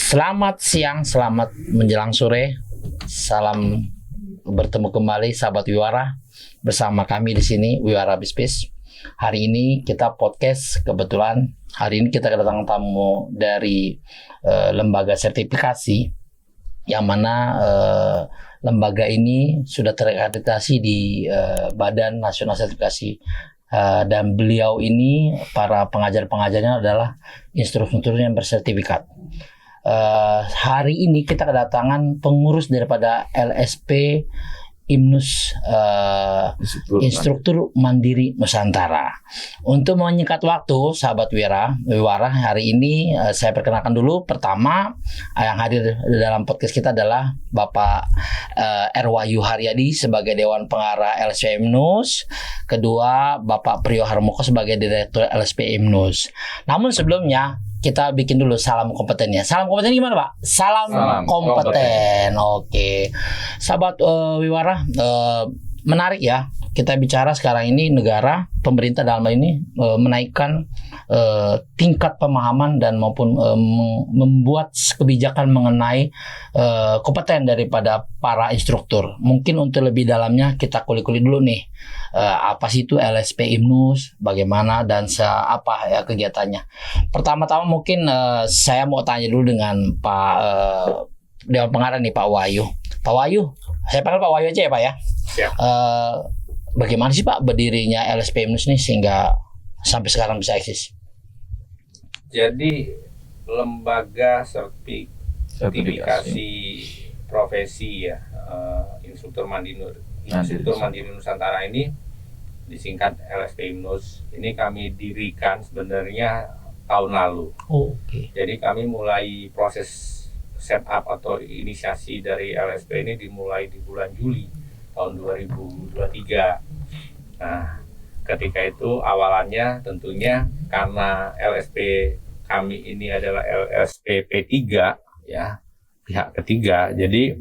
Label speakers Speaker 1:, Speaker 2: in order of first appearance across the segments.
Speaker 1: Selamat siang, selamat menjelang sore. Salam bertemu kembali sahabat Wiwara bersama kami di sini Wiwara Bisnis. Hari ini kita podcast, kebetulan hari ini kita kedatangan tamu dari lembaga sertifikasi yang mana lembaga ini sudah terakreditasi di Badan Nasional Sertifikasi. Dan beliau ini, para pengajar-pengajarnya adalah instruktur yang bersertifikat. Hari ini kita kedatangan pengurus daripada LSP IMNUS, Instruktur Mandiri Nusantara. Untuk menyingkat waktu, sahabat Wiwara, hari ini saya perkenalkan dulu. Pertama, yang hadir dalam podcast kita adalah Bapak Erwahyu Haryadi sebagai Dewan Pengarah LSP IMNUS. Kedua, Bapak Priyo Harmoko sebagai Direktur LSP IMNUS. Namun sebelumnya, kita bikin dulu salam kompetennya. Salam kompeten gimana, Pak? Salam kompeten. Oke. Sahabat Wiwara, menarik ya. Kita bicara sekarang ini negara, pemerintah dalam hal ini menaikkan tingkat pemahaman dan maupun membuat kebijakan mengenai kompeten daripada para instruktur. Mungkin untuk lebih dalamnya kita kulik-kulik dulu nih. Apa sih itu LSP IMNUS, bagaimana dan apa ya kegiatannya. Pertama-tama mungkin saya mau tanya dulu dengan Pak Dewan Pengarah nih, Pak Wahyu. Pak Wahyu, saya panggil Pak Wahyu aja ya Pak ya. Siap. Bagaimana sih Pak berdirinya LSP IMNUS nih sehingga sampai sekarang bisa eksis?
Speaker 2: Jadi lembaga sertifikasi profesi ya, Instruktur Mandiri Nusantara ini disingkat LSP IMNUS. Ini kami dirikan sebenarnya tahun lalu.
Speaker 1: Oke.
Speaker 2: Jadi kami mulai proses setup atau inisiasi dari LSP ini dimulai di bulan Juli tahun 2023. Nah, ketika itu awalannya tentunya karena LSP kami ini adalah LSP P3 ya, pihak ketiga, jadi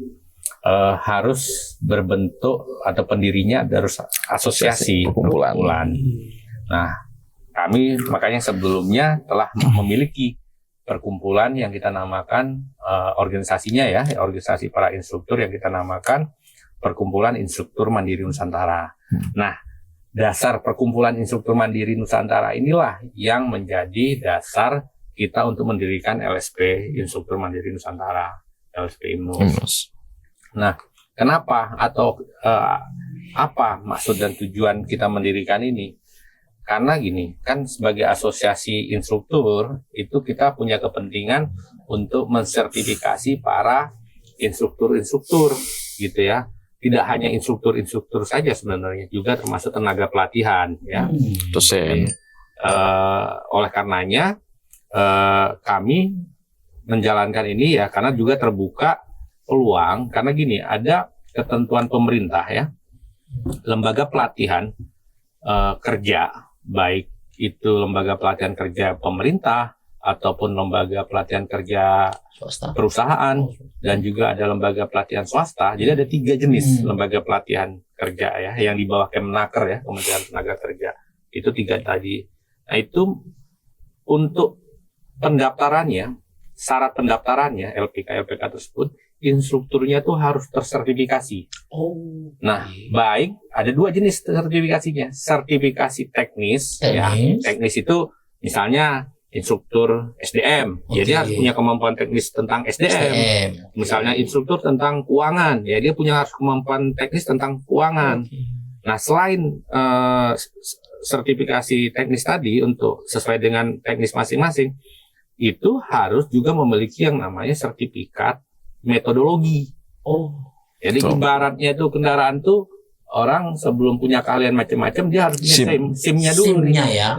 Speaker 2: harus berbentuk atau pendirinya harus asosiasi perkumpulan. Nah, kami makanya sebelumnya telah memiliki perkumpulan yang kita namakan organisasinya ya, organisasi para instruktur yang kita namakan Perkumpulan Instruktur Mandiri Nusantara. Nah, dasar Perkumpulan Instruktur Mandiri Nusantara inilah yang menjadi dasar kita untuk mendirikan LSP Instruktur Mandiri Nusantara, LSP IMNUS. Nah, kenapa atau apa maksud dan tujuan kita mendirikan ini? Karena gini, kan sebagai asosiasi instruktur itu kita punya kepentingan untuk mensertifikasi para instruktur-instruktur gitu ya. Tidak hanya instruktur-instruktur saja sebenarnya, juga termasuk tenaga pelatihan ya.
Speaker 3: Dosen.
Speaker 2: Oleh karenanya kami menjalankan ini ya karena juga terbuka peluang, karena gini, ada ketentuan pemerintah ya, lembaga pelatihan kerja, baik itu lembaga pelatihan kerja pemerintah ataupun lembaga pelatihan kerja
Speaker 1: Swasta,
Speaker 2: perusahaan, dan juga ada lembaga pelatihan swasta. Jadi ada 3 jenis lembaga pelatihan kerja ya, yang di bawah Kemenaker ya, Kementerian Tenaga Kerja. Itu 3 tadi. Nah, itu untuk pendaftarannya, syarat pendaftarannya LPK tersebut, instrukturnya tuh harus tersertifikasi. Nah, baik ada 2 jenis sertifikasinya. Sertifikasi teknis. Ya. Teknis itu misalnya instruktur SDM, ya dia harus punya kemampuan teknis tentang SDM. Misalnya instruktur tentang keuangan, ya dia punya kemampuan teknis tentang keuangan. Nah, selain sertifikasi teknis tadi untuk sesuai dengan teknis masing-masing, itu harus juga memiliki yang namanya sertifikat metodologi. Jadi ibaratnya itu kendaraan tuh orang sebelum punya keahlian macam-macam dia harus punya SIM-nya dulu nih.
Speaker 1: Ya.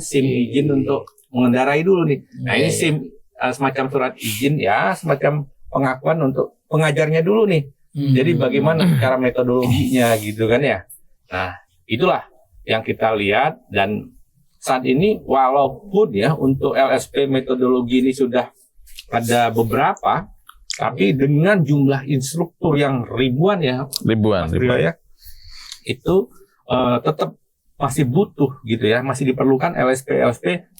Speaker 2: SIM izin untuk mengendarai dulu nih. Nah, ini SIM semacam surat izin ya, semacam pengakuan untuk pengajarnya dulu nih. Jadi bagaimana cara metodologinya gitu kan ya. Nah, itulah yang kita lihat, dan saat ini walaupun ya untuk LSP metodologi ini sudah ada beberapa, tapi dengan jumlah instruktur yang ribuan ya, itu tetap masih butuh gitu ya, masih diperlukan LSP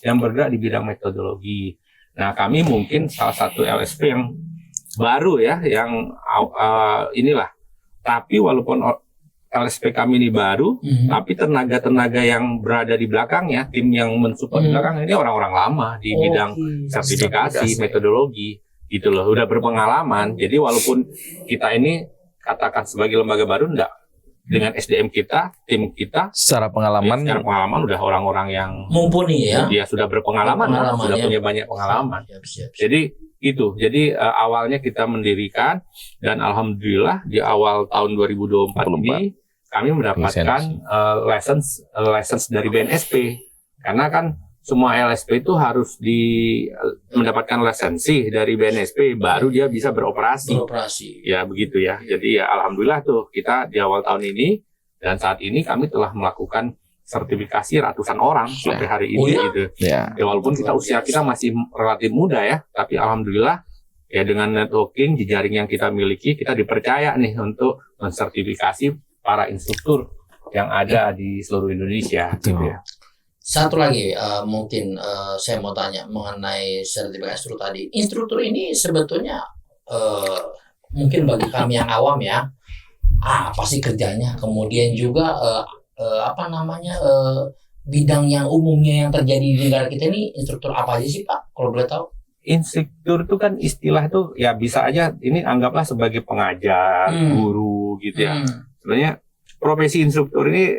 Speaker 2: yang bergerak di bidang metodologi. Nah, kami mungkin salah satu LSP yang baru ya, yang inilah. Tapi walaupun LSP kami ini baru, tapi tenaga-tenaga yang berada di belakangnya, tim yang mensupport di belakang ini orang-orang lama di bidang sertifikasi, metodologi, gitu loh, udah berpengalaman. Jadi walaupun kita ini katakan sebagai lembaga baru, enggak, dengan SDM kita, tim kita,
Speaker 3: secara pengalaman
Speaker 2: udah orang-orang yang
Speaker 1: mumpuni ya.
Speaker 2: Dia sudah berpengalaman, sudah punya banyak pengalaman.
Speaker 1: Siap.
Speaker 2: Jadi itu, awalnya kita mendirikan dan alhamdulillah di awal tahun 2024 ini kami mendapatkan license dari BNSP, karena kan semua LSP itu harus mendapatkan lisensi dari BNSP baru dia bisa beroperasi. Ya begitu ya. Jadi ya alhamdulillah tuh kita di awal tahun ini dan saat ini kami telah melakukan sertifikasi ratusan orang sampai hari ini gitu. Ya walaupun usia kita masih relatif muda ya, tapi alhamdulillah ya dengan networking, jejaring yang kita miliki, kita dipercaya nih untuk mensertifikasi para instruktur yang ada di seluruh Indonesia. Gitu ya.
Speaker 1: Satu lagi mungkin saya mau tanya mengenai sertifikasi instruktur tadi. Instruktur ini sebetulnya mungkin bagi kami yang awam ya, apa sih kerjanya? Kemudian juga bidang yang umumnya yang terjadi di negara kita ini instruktur apa aja sih Pak? Kalau boleh tahu?
Speaker 2: Instruktur itu kan istilah tuh ya bisa aja ini anggaplah sebagai pengajar, guru gitu ya. Sebenarnya profesi instruktur ini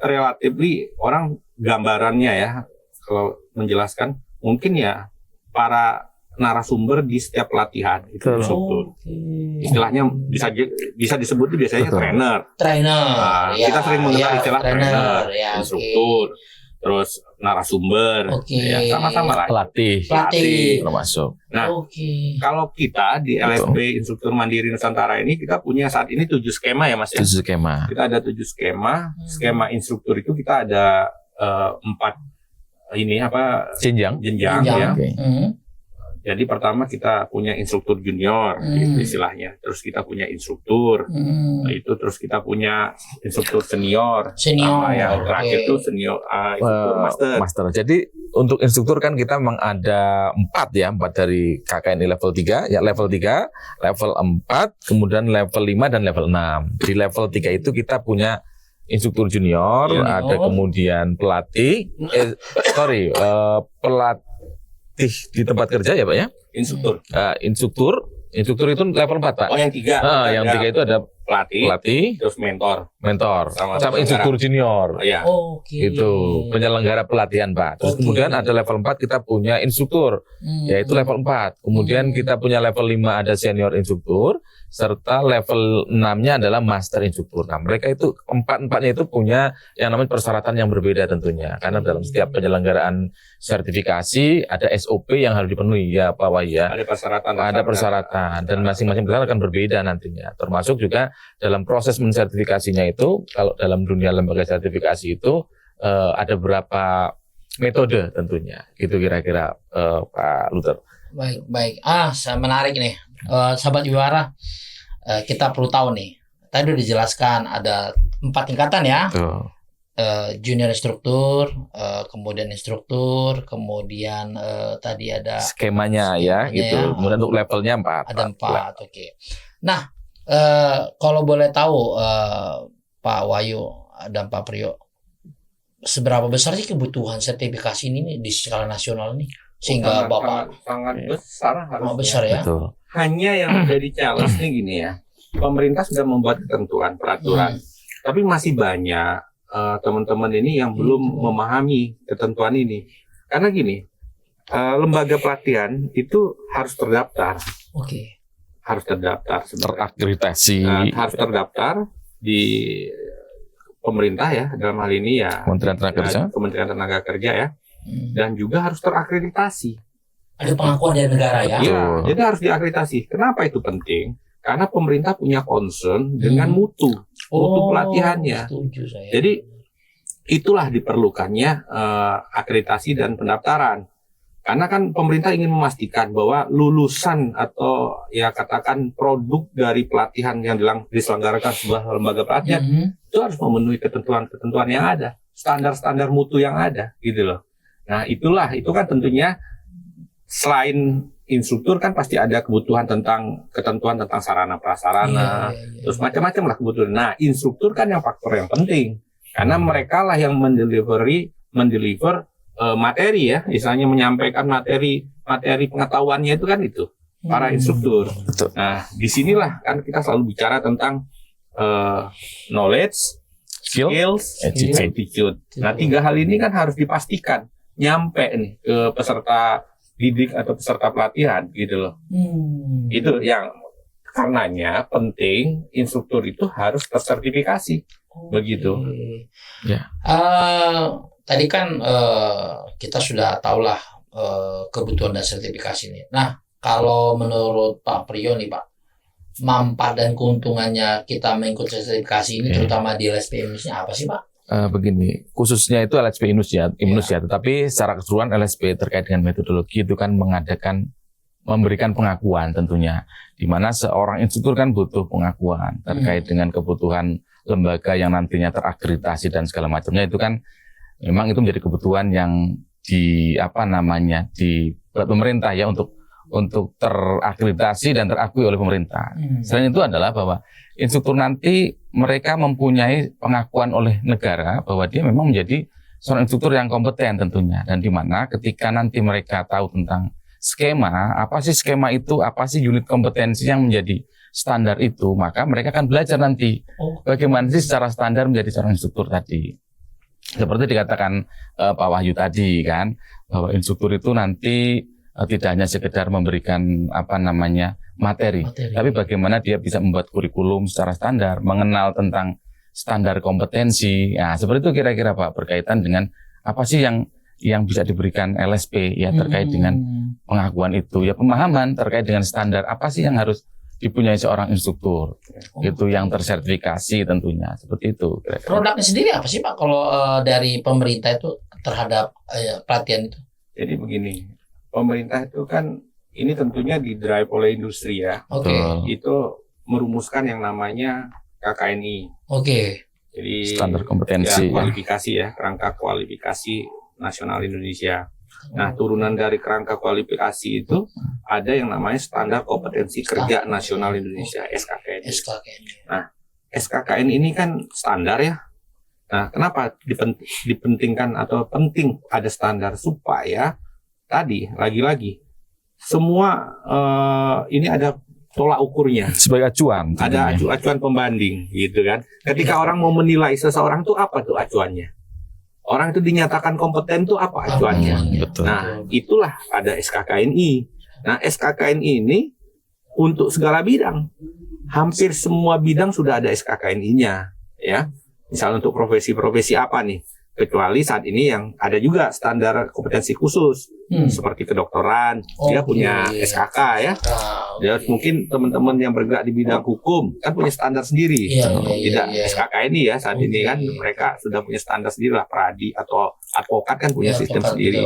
Speaker 2: relatif orang gambarannya ya, kalau menjelaskan mungkin ya para narasumber di setiap pelatihan itu instruktur. Istilahnya bisa disebut biasanya trainer.
Speaker 1: Nah,
Speaker 2: kita sering mengenal istilah trainer, instruktur, terus narasumber, ya sama-sama lah.
Speaker 3: Pelatih termasuk.
Speaker 2: Nah, kalau kita di LSP Instruktur Mandiri Nusantara ini kita punya saat ini 7 skema ya Mas ya.
Speaker 3: 7 skema.
Speaker 2: Kita ada 7 skema. Skema instruktur itu kita ada 4 jenjang ya. Jadi pertama kita punya instruktur junior gitu istilahnya. Terus kita punya instruktur. Itu terus kita punya instruktur senior. Yang terakhir itu senior instruktur master.
Speaker 3: Jadi untuk instruktur kan kita memang ada 4 dari KKNI level 3, ya level 3, level 4, kemudian level 5 dan level 6. Di level 3 itu kita punya instruktur junior, ada kemudian pelatih, pelatih di tempat kerja ya Pak ya? Instruktur itu level 4 Pak.
Speaker 2: Oh yang 3.
Speaker 3: Yang 3 itu ada pelatih,
Speaker 2: terus mentor
Speaker 3: sama instruktur junior. Itu penyelenggara pelatihan Pak. Terus kemudian ada level 4 kita punya instruktur, yaitu level 4. Kemudian kita punya level 5 ada senior instruktur, serta level 6-nya adalah master instruktur. Nah, mereka itu empat-empatnya itu punya yang namanya persyaratan yang berbeda tentunya. Karena dalam setiap penyelenggaraan sertifikasi ada SOP yang harus dipenuhi ya Pak Wahyu ya. Ada persyaratan dan masing-masing persyaratan akan berbeda nantinya. Termasuk juga dalam proses mensertifikasinya itu, kalau dalam dunia lembaga sertifikasi itu ada beberapa metode tentunya. Gitu kira-kira Pak Luther.
Speaker 1: Baik. Menarik nih. Sahabat Wiwara, kita perlu tahu nih. Tadi udah dijelaskan ada 4 tingkatan ya. Junior instruktur, kemudian instruktur, kemudian tadi ada
Speaker 3: skemanya ya gitu. Kemudian untuk levelnya 4.
Speaker 1: Ada 4. Oke. Nah, kalau boleh tahu Pak Wahyu dan Pak Priyo, seberapa besar sih kebutuhan sertifikasi ini di skala nasional nih? Sehingga Bapak
Speaker 2: sangat besar harusnya.
Speaker 1: Besar ya.
Speaker 3: Betul.
Speaker 2: Hanya yang jadi challenge nih gini ya. Pemerintah sudah membuat ketentuan, peraturan. Tapi masih banyak teman-teman ini yang belum memahami ketentuan ini. Karena gini, lembaga pelatihan itu harus terdaftar. Harus terdaftar.
Speaker 3: Terakreditasi.
Speaker 2: Harus terdaftar di pemerintah ya, dalam hal ini ya Kementerian Tenaga Kerja ya. Dan juga harus terakreditasi.
Speaker 1: Ada pengakuan dari negara ya?
Speaker 2: Iya, jadi harus diakreditasi. Kenapa itu penting? Karena pemerintah punya concern dengan mutu pelatihannya.
Speaker 1: Setuju saya.
Speaker 2: Jadi itulah diperlukannya akreditasi dan pendaftaran. Karena kan pemerintah ingin memastikan bahwa lulusan atau ya katakan produk dari pelatihan yang diselenggarakan sebuah lembaga pelatihan itu harus memenuhi ketentuan-ketentuan yang ada, standar-standar mutu yang ada, gitu loh. Nah itu kan tentunya selain instruktur kan pasti ada kebutuhan ketentuan tentang sarana prasarana, terus macam-macam lah kebutuhan. Nah, instruktur kan yang faktor yang penting karena mereka lah yang mendeliver materi ya, misalnya menyampaikan materi pengetahuannya itu kan itu para instruktur. Nah, disinilah kan kita selalu bicara tentang knowledge, skills, attitude. Nah, 3 hal ini kan harus dipastikan nyampe nih ke peserta didik atau peserta pelatihan gitu loh. Itu yang karenanya penting instruktur itu harus tersertifikasi. Begitu.
Speaker 1: Ya. Tadi kan kita sudah tahulah kebutuhan dan sertifikasi ini. Nah, kalau menurut Pak Priyo nih Pak, manfaat dan keuntungannya kita mengikuti sertifikasi ini terutama di LSP Indonesia apa sih Pak?
Speaker 3: Begini, khususnya itu LSP Indonesia, tetapi secara keseluruhan LSP terkait dengan metodologi itu kan memberikan pengakuan tentunya, di mana seorang instruktur kan butuh pengakuan terkait dengan kebutuhan lembaga yang nantinya terakreditasi dan segala macamnya, itu kan memang itu menjadi kebutuhan yang dibuat pemerintah ya untuk terakreditasi dan terakui oleh pemerintah. Selain itu adalah bahwa instruktur nanti mereka mempunyai pengakuan oleh negara bahwa dia memang menjadi seorang instruktur yang kompeten tentunya, dan di mana ketika nanti mereka tahu tentang skema, apa sih skema itu, apa sih unit kompetensi yang menjadi standar itu, maka mereka akan belajar nanti bagaimana sih secara standar menjadi seorang instruktur tadi. Seperti dikatakan Pak Wahyu tadi kan, bahwa instruktur itu nanti tidak hanya sekedar memberikan materi, tapi bagaimana dia bisa membuat kurikulum secara standar, mengenal tentang standar kompetensi. Nah, seperti itu kira-kira Pak, berkaitan dengan apa sih yang bisa diberikan LSP ya terkait dengan pengakuan itu, ya pemahaman terkait dengan standar apa sih yang harus dipunyai seorang instruktur, itu yang tersertifikasi tentunya, seperti itu. Kira-kira.
Speaker 1: Produknya sendiri apa sih Pak kalau dari pemerintah itu terhadap pelatihan itu?
Speaker 2: Jadi begini, pemerintah itu kan ini tentunya didrive oleh industri ya. Itu merumuskan yang namanya KKNI. Jadi
Speaker 3: standar kompetensi
Speaker 2: ya, kualifikasi ya, kerangka kualifikasi nasional Indonesia. Nah, turunan dari kerangka kualifikasi itu ada yang namanya standar kompetensi kerja nasional Indonesia, SKKN. Nah, SKKN ini kan standar ya. Nah, kenapa dipentingkan atau penting ada standar supaya tadi lagi-lagi semua ini ada tolak ukurnya
Speaker 3: sebagai acuan.
Speaker 2: Ada acuan pembanding gitu kan. Ketika orang mau menilai seseorang tuh apa tuh acuannya? Orang itu dinyatakan kompeten tuh apa acuannya? Nah, itulah ada SKKNI. Nah, SKKNI ini untuk segala bidang. Hampir semua bidang sudah ada SKKNI-nya ya. Misalnya untuk profesi-profesi apa nih? Kecuali saat ini yang ada juga standar kompetensi khusus seperti kedokteran, dia punya SKK ya. Mungkin teman-teman yang bergerak di bidang hukum kan punya standar sendiri, tidak SKK ini ya saat ini kan mereka sudah punya standar sendiri lah, peradi atau advokat kan punya sistem sendiri.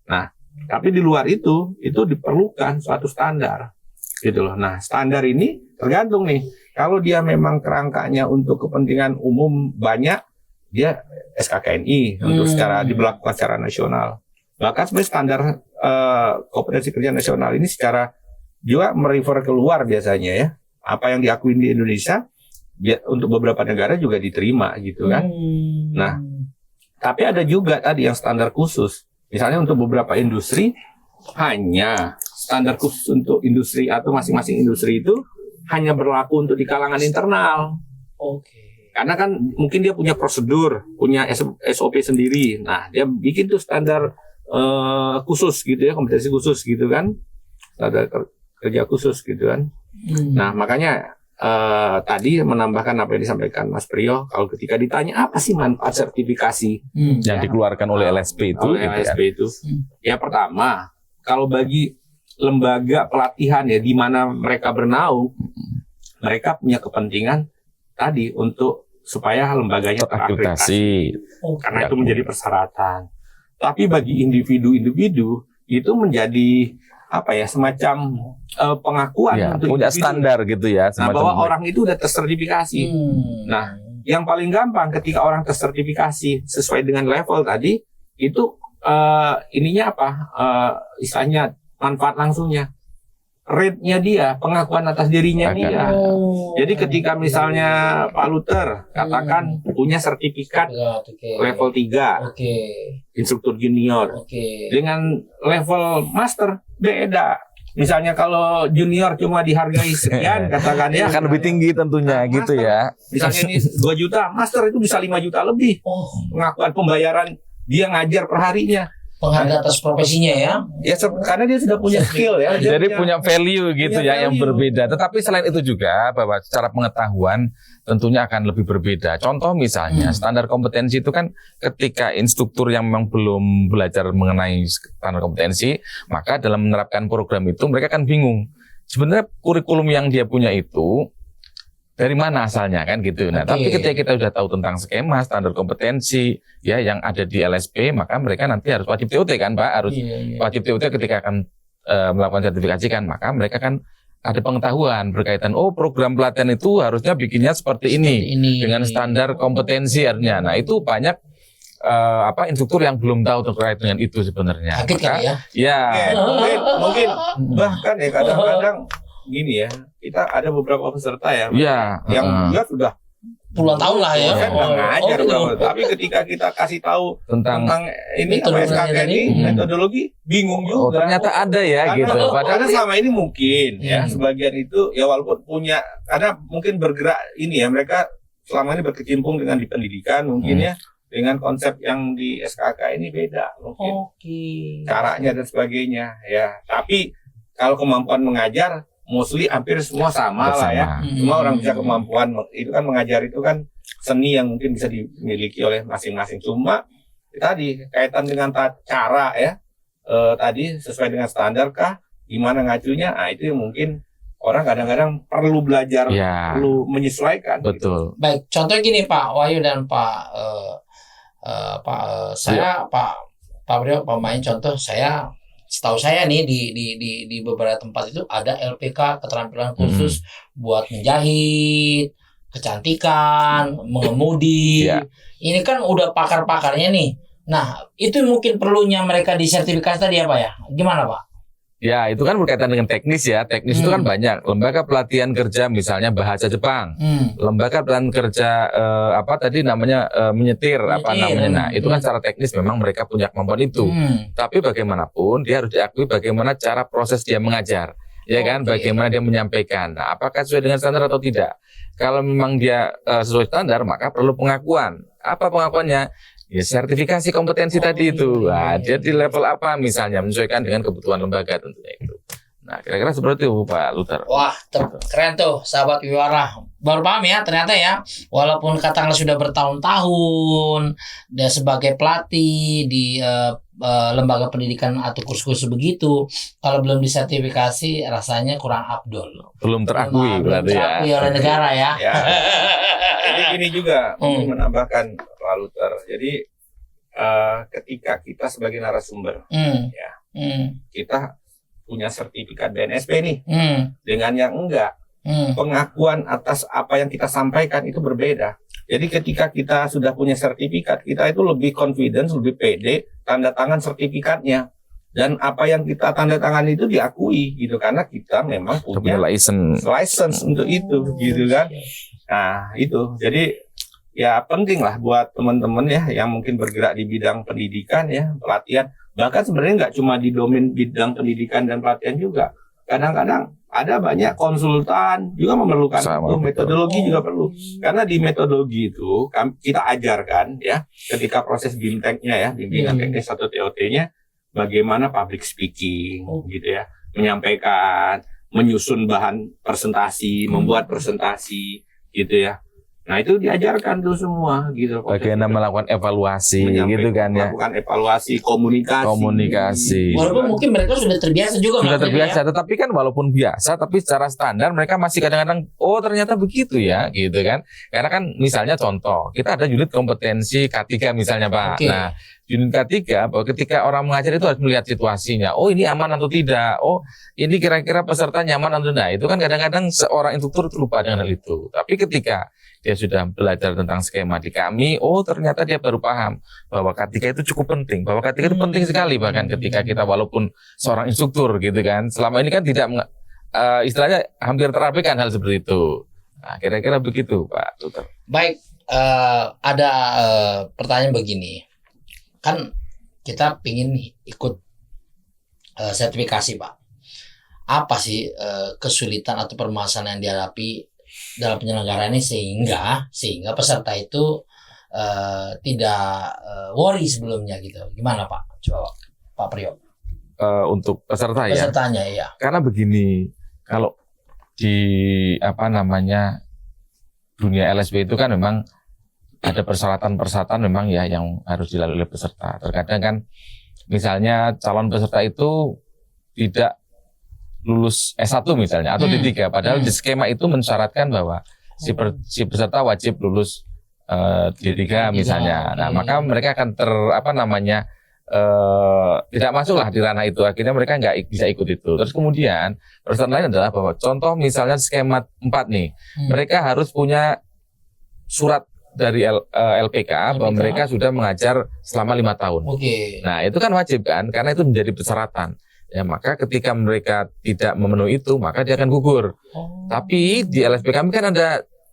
Speaker 2: Nah, tapi di luar itu diperlukan suatu standar, gitu loh. Nah, standar ini tergantung nih, kalau dia memang kerangkanya untuk kepentingan umum banyak, dia SKKNI untuk diberlakukan secara nasional. Bahkan sebenarnya standar kompetensi kerja nasional ini secara juga merefer keluar biasanya ya. Apa yang diakui di Indonesia untuk beberapa negara juga diterima gitu kan. Nah, tapi ada juga tadi yang standar khusus. Misalnya untuk beberapa industri hanya standar khusus untuk industri atau masing-masing industri itu hanya berlaku untuk di kalangan internal. Karena kan mungkin dia punya prosedur, punya SOP sendiri. Nah, dia bikin tuh standar khusus gitu ya, kompetensi khusus gitu kan, standar kerja khusus gitu kan. Nah, makanya tadi menambahkan apa yang disampaikan Mas Priyo, kalau ketika ditanya apa sih manfaat sertifikasi
Speaker 3: yang dikeluarkan oleh LSP itu,
Speaker 2: ya pertama, kalau bagi lembaga pelatihan ya di mana mereka bernaung, mereka punya kepentingan tadi untuk supaya lembaganya terakreditasi, karena itu menjadi persyaratan. Tapi bagi individu-individu itu menjadi semacam pengakuan untuk
Speaker 3: punya standar gitu ya.
Speaker 2: Nah, bahwa orang itu udah tersertifikasi. Nah, yang paling gampang ketika orang tersertifikasi sesuai dengan level tadi itu ininya istilahnya manfaat langsungnya. Rate-nya dia, pengakuan atas dirinya dia. Jadi ketika misalnya Pak Luther katakan punya sertifikat level 3, instruktur junior, dengan level master beda. Misalnya kalau junior cuma dihargai sekian, katakan ya.
Speaker 3: Akan lebih tinggi tentunya gitu ya.
Speaker 2: Misalnya ini 2 juta, master itu bisa 5 juta lebih. Pengakuan pembayaran dia ngajar per harinya.
Speaker 1: Penghargaan atas profesinya ya.
Speaker 2: Ya karena dia sudah punya skill ya.
Speaker 3: Jadi punya value gitu ya yang berbeda. Tetapi selain itu juga bahwa secara pengetahuan tentunya akan lebih berbeda. Contoh misalnya standar kompetensi itu kan ketika instruktur yang memang belum belajar mengenai standar kompetensi, maka dalam menerapkan program itu mereka kan bingung. Sebenarnya kurikulum yang dia punya itu dari mana asalnya kan gitu. Nah, tapi ketika kita sudah tahu tentang skema standar kompetensi ya yang ada di LSP, maka mereka nanti harus wajib TOT kan Pak, harus wajib TOT ketika akan melakukan sertifikasi kan, maka mereka kan ada pengetahuan berkaitan program pelatihan itu harusnya bikinnya seperti ini dengan standar kompetensi harusnya. Nah, itu banyak instruktur yang belum tahu terkait dengan itu sebenarnya.
Speaker 2: Mungkin bahkan ya kadang-kadang gini ya, kita ada beberapa peserta yang juga sudah
Speaker 1: puluhan tahun lah ya.
Speaker 2: Ngajar tapi ketika kita kasih tahu tentang ini SKK ini metodologi bingung juga.
Speaker 3: Ternyata ada ya gitu.
Speaker 2: Padahal selama ini mungkin ya sebagian itu ya walaupun punya karena mungkin bergerak ini ya mereka selama ini berkecimpung dengan di pendidikan mungkin ya dengan konsep yang di SKK ini beda mungkin. Caranya dan sebagainya ya. Tapi kalau kemampuan mengajar mostly hampir semua sama lah ya. Semua orang bisa kemampuan. Itu kan mengajar itu kan seni yang mungkin bisa dimiliki oleh masing-masing. Cuma tadi kaitan dengan cara ya. Tadi sesuai dengan standar kah? Gimana ngajunya? Nah itu yang mungkin orang kadang-kadang perlu belajar, perlu menyesuaikan.
Speaker 3: Betul.
Speaker 1: Gitu. Baik, contoh gini Pak Wahyu dan Pak Brio, pemain contoh saya. Setahu saya nih di beberapa tempat itu ada LPK keterampilan khusus buat menjahit, kecantikan, mengemudi. Ini kan udah pakar-pakarnya nih. Nah, itu mungkin perlunya mereka disertifikasi tadi apa ya? Gimana Pak?
Speaker 3: Ya, itu kan berkaitan dengan teknis ya. Teknis itu kan banyak. Lembaga pelatihan kerja misalnya bahasa Jepang. Lembaga pelatihan kerja menyetir namanya. Nah, itu kan secara teknis memang mereka punya kemampuan itu. Tapi bagaimanapun dia harus diakui bagaimana cara proses dia mengajar. Ya kan, bagaimana dia menyampaikan. Nah, apakah sesuai dengan standar atau tidak? Kalau memang dia sesuai standar, maka perlu pengakuan. Apa pengakuannya? Ya sertifikasi kompetensi tadi itu. Nah, dia di level apa misalnya menyesuaikan dengan kebutuhan lembaga tentunya itu. Nah, kira-kira seperti itu Pak Luther.
Speaker 1: Wah, keren tuh sahabat Wiwara. Baru paham ya ternyata ya. Walaupun katakanlah sudah bertahun-tahun dan sebagai pelatih di lembaga pendidikan atau kursus-kursus begitu, kalau belum disertifikasi rasanya kurang afdol.
Speaker 3: Belum terakui berarti ya.
Speaker 1: Terakui oleh negara ya.
Speaker 2: Jadi gini juga menambahkan Pak Luther. Jadi ketika kita sebagai narasumber kita punya sertifikat BNSP nih dengan yang enggak, pengakuan atas apa yang kita sampaikan itu berbeda. Jadi ketika kita sudah punya sertifikat, kita itu lebih confidence, lebih pede, tanda tangan sertifikatnya. Dan apa yang kita tanda tangan itu diakui gitu, karena kita memang punya license untuk itu gitu kan. Nah itu, jadi ya penting lah buat teman-teman ya yang mungkin bergerak di bidang pendidikan ya, pelatihan. Bahkan sebenarnya nggak cuma di domain bidang pendidikan dan pelatihan juga. Kadang-kadang ada banyak konsultan juga memerlukan metodologi juga perlu. Karena di metodologi itu kita ajarkan ya ketika proses BIMTEK-nya ya, bimbingan teknis atau TOT-nya, bagaimana public speaking gitu ya, menyampaikan, menyusun bahan presentasi, membuat presentasi gitu ya. Nah itu diajarkan tuh semua gitu.
Speaker 3: Bagaimana melakukan evaluasi gitu kan ya.
Speaker 2: Melakukan evaluasi, komunikasi.
Speaker 1: Walaupun mungkin mereka sudah terbiasa juga.
Speaker 3: Sudah terbiasa, ya? Tetapi kan walaupun biasa, tapi secara standar mereka masih kadang-kadang, ternyata begitu ya gitu kan. Karena kan misalnya contoh, kita ada unit kompetensi K3 misalnya Pak. Nah unit K3 bahwa ketika orang mengajar itu harus melihat situasinya. Oh, ini aman atau tidak? Oh, ini kira-kira peserta nyaman atau tidak? Itu kan kadang-kadang seorang instruktur lupa dengan hal itu. Tapi ketika dia sudah belajar tentang skema di kami, oh ternyata dia baru paham bahwa K3 itu cukup penting. Bahwa K3 itu penting sekali bahkan ketika kita walaupun seorang instruktur gitu kan. Selama ini kan tidak istilahnya hampir terabaikan hal seperti itu. Nah, kira-kira begitu, Pak Tutor.
Speaker 1: Baik, ada pertanyaan begini. Kan kita pingin ikut sertifikasi, Pak. Apa sih kesulitan atau permasalahan yang dihadapi dalam penyelenggaraan ini sehingga peserta itu tidak worry sebelumnya gitu? Gimana, Pak? Coba Pak Priyo.
Speaker 3: Untuk
Speaker 1: pesertanya ya.
Speaker 3: Karena begini, kalau di dunia LSP itu kan memang ada persyaratan memang ya yang harus dilalui oleh peserta. Terkadang kan misalnya calon peserta itu tidak lulus S1 misalnya atau D3, padahal di skema itu mensyaratkan bahwa si peserta wajib lulus D3 misalnya. Nah, maka mereka akan tidak masuklah di ranah itu. Akhirnya mereka nggak bisa ikut itu. Terus kemudian persoalan lain adalah bahwa contoh misalnya skema 4 nih, mereka harus punya surat dari LPK bahwa mereka sudah mengajar selama 5 tahun. Nah, itu kan wajib kan, karena itu menjadi persyaratan. Ya, maka ketika mereka tidak memenuhi itu, maka dia akan gugur. Tapi di LSP kami kan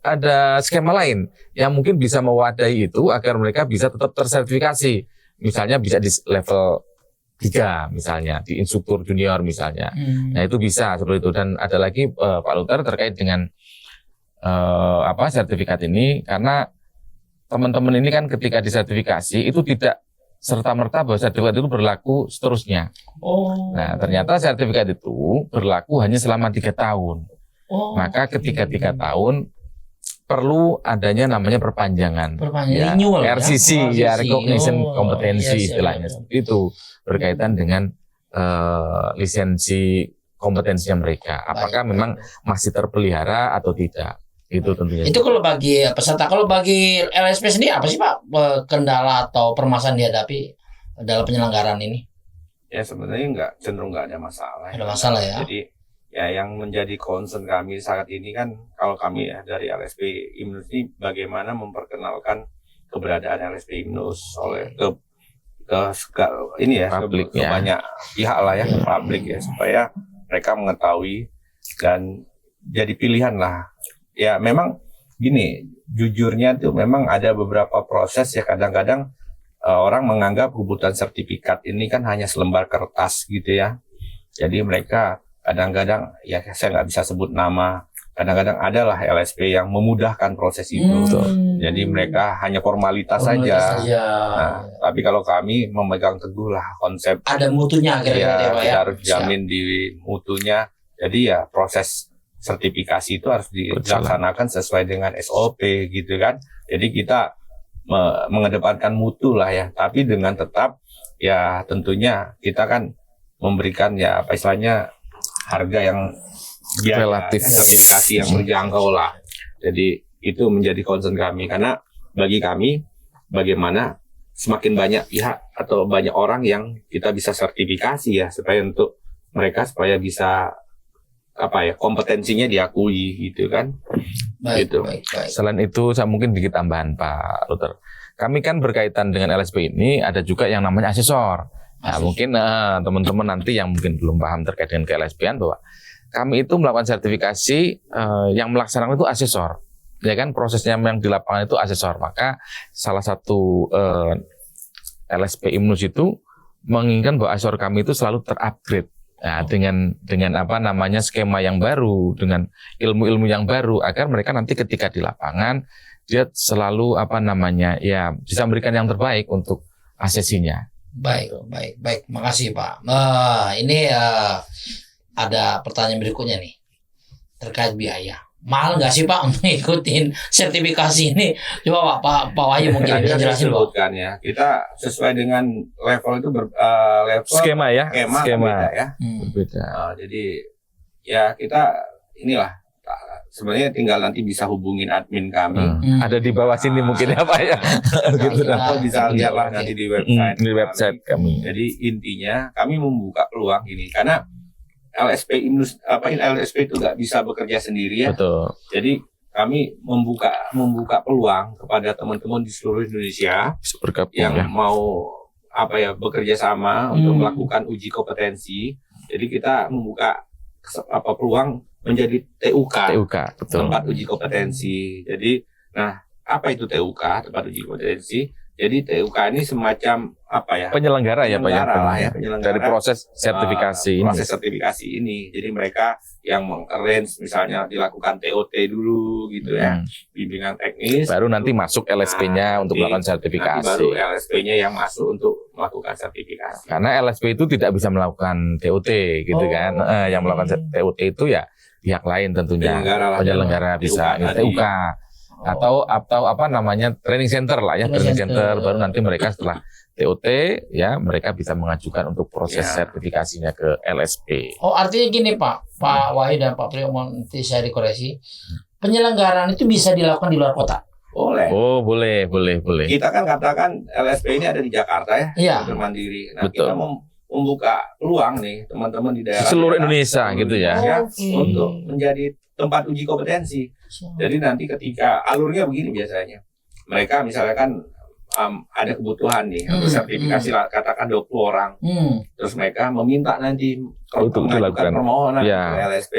Speaker 3: ada skema lain yang mungkin bisa mewadahi itu agar mereka bisa tetap tersertifikasi. Misalnya bisa di level 3 misalnya, di instruktur junior misalnya. Nah, itu bisa seperti itu. Dan ada lagi Pak Luther terkait dengan sertifikat ini, karena teman-teman ini kan ketika disertifikasi itu tidak serta-merta bahwa sertifikat itu berlaku seterusnya. Nah, ternyata sertifikat itu berlaku hanya selama 3 tahun. Maka ketika 3 tahun perlu adanya namanya perpanjangan ya, RCC ya, recognition kompetensi istilahnya seperti itu, berkaitan dengan lisensi kompetensinya mereka. Apakah memang masih terpelihara atau tidak? Itu tentunya.
Speaker 1: Itu kalau bagi peserta. Kalau bagi LSP sendiri apa sih, Pak, kendala atau permasalahan dihadapi dalam penyelenggaraan ini?
Speaker 2: Ya, sebenarnya cenderung nggak ada masalah.
Speaker 1: Ada masalah ya.
Speaker 2: Jadi ya yang menjadi concern kami saat ini kan, kalau kami ya dari LSP IMNUS ini bagaimana memperkenalkan keberadaan LSP IMNUS oleh ke
Speaker 3: publik,
Speaker 2: ke banyak pihak lah ya, publik ya, supaya mereka mengetahui dan jadi pilihan lah. Ya memang gini, jujurnya tuh memang ada beberapa proses ya, kadang-kadang orang menganggap kebutuhan sertifikat ini kan hanya selembar kertas gitu ya. Jadi mereka kadang-kadang, ya saya nggak bisa sebut nama, kadang-kadang adalah LSP yang memudahkan proses itu. Jadi mereka hanya formalitas saja. Nah, tapi kalau kami memegang teguh lah konsep.
Speaker 1: Ada mutunya
Speaker 2: ya, kita harus jamin di mutunya. Jadi ya proses sertifikasi itu harus dilaksanakan sesuai dengan SOP gitu kan. Jadi kita mengedepankan mutu lah ya, tapi dengan tetap ya tentunya kita kan memberikan ya apa istilahnya harga yang
Speaker 3: relatif,
Speaker 2: sertifikasi yang terjangkau lah. Jadi itu menjadi concern kami, karena bagi kami bagaimana semakin banyak pihak atau banyak orang yang kita bisa sertifikasi ya, supaya untuk mereka supaya bisa kompetensinya diakui gitu kan.
Speaker 1: Baik.
Speaker 3: Selain itu saya mungkin dikit tambahan Pak Luther. Kami kan berkaitan dengan LSP ini ada juga yang namanya asesor. Nah, mungkin teman-teman nanti yang mungkin belum paham terkait dengan ke-LSP-an bahwa kami itu melakukan sertifikasi, yang melaksanakan itu asesor. Ya kan, prosesnya yang di lapangan itu asesor. Maka salah satu LSP IMNUS itu menginginkan bahwa asesor kami itu selalu terupgrade. Nah, dengan skema yang baru, dengan ilmu-ilmu yang baru, agar mereka nanti ketika di lapangan dia selalu bisa memberikan yang terbaik untuk asesinya.
Speaker 1: Baik. Makasih Pak. Ini ada pertanyaan berikutnya nih terkait biaya. Mahal nggak sih Pak untuk ngikutin sertifikasi ini? Coba Pak Wahyu mungkin bisa jelasin Pak.
Speaker 2: Ya. Kita sesuai dengan level itu level
Speaker 3: skema
Speaker 2: berbeda ya.
Speaker 3: Berbeda.
Speaker 2: Jadi ya kita inilah sebenarnya tinggal nanti bisa hubungin admin kami.
Speaker 3: Ada di bawah sini mungkin ya Pak ya. Gitu
Speaker 2: atau bisa lihatlah nanti di website.
Speaker 3: Di website kami.
Speaker 2: Jadi intinya kami membuka peluang ini karena LSP itu nggak bisa bekerja sendiri ya.
Speaker 3: Betul.
Speaker 2: Jadi kami membuka peluang kepada teman-teman di seluruh Indonesia yang mau bekerja sama untuk melakukan uji kompetensi. Jadi kita membuka peluang menjadi TUK,
Speaker 3: betul.
Speaker 2: Tempat uji kompetensi. Jadi, apa itu TUK, tempat uji kompetensi? Jadi TUK ini semacam
Speaker 3: penyelenggara ya Pak ya,
Speaker 2: penyelenggara
Speaker 3: dari proses sertifikasi
Speaker 2: sertifikasi ini. Jadi mereka yang meng-arrange misalnya dilakukan TOT dulu gitu ya, bimbingan teknis.
Speaker 3: Baru nanti masuk LSP-nya untuk melakukan sertifikasi.
Speaker 2: Baru LSP-nya yang masuk untuk melakukan sertifikasi.
Speaker 3: Karena LSP itu tidak bisa melakukan TOT gitu kan. Yang melakukan TOT itu ya pihak lain tentunya. Penyelenggara bisa TUK. Atau apa namanya training center lah ya, training center. Baru nanti mereka setelah TOT ya mereka bisa mengajukan untuk proses sertifikasinya ke LSP.
Speaker 1: Oh, artinya gini Pak Wahid dan Pak Priyo, nanti saya dikoreksi. Penyelenggaraan itu bisa dilakukan di luar kota.
Speaker 2: Boleh.
Speaker 3: Oh, boleh.
Speaker 2: Kita kan katakan LSP ini ada di Jakarta ya, mandiri. Nah,
Speaker 3: betul.
Speaker 2: Kita membuka peluang nih teman-teman di daerah
Speaker 3: seluruh Indonesia gitu ya.
Speaker 2: Untuk menjadi tempat uji kompetensi. Jadi nanti ketika alurnya begini biasanya, mereka misalnya kan ada kebutuhan nih untuk sertifikasi katakan 20 orang, terus mereka meminta nanti untuk mengajukan permohonan ke LSP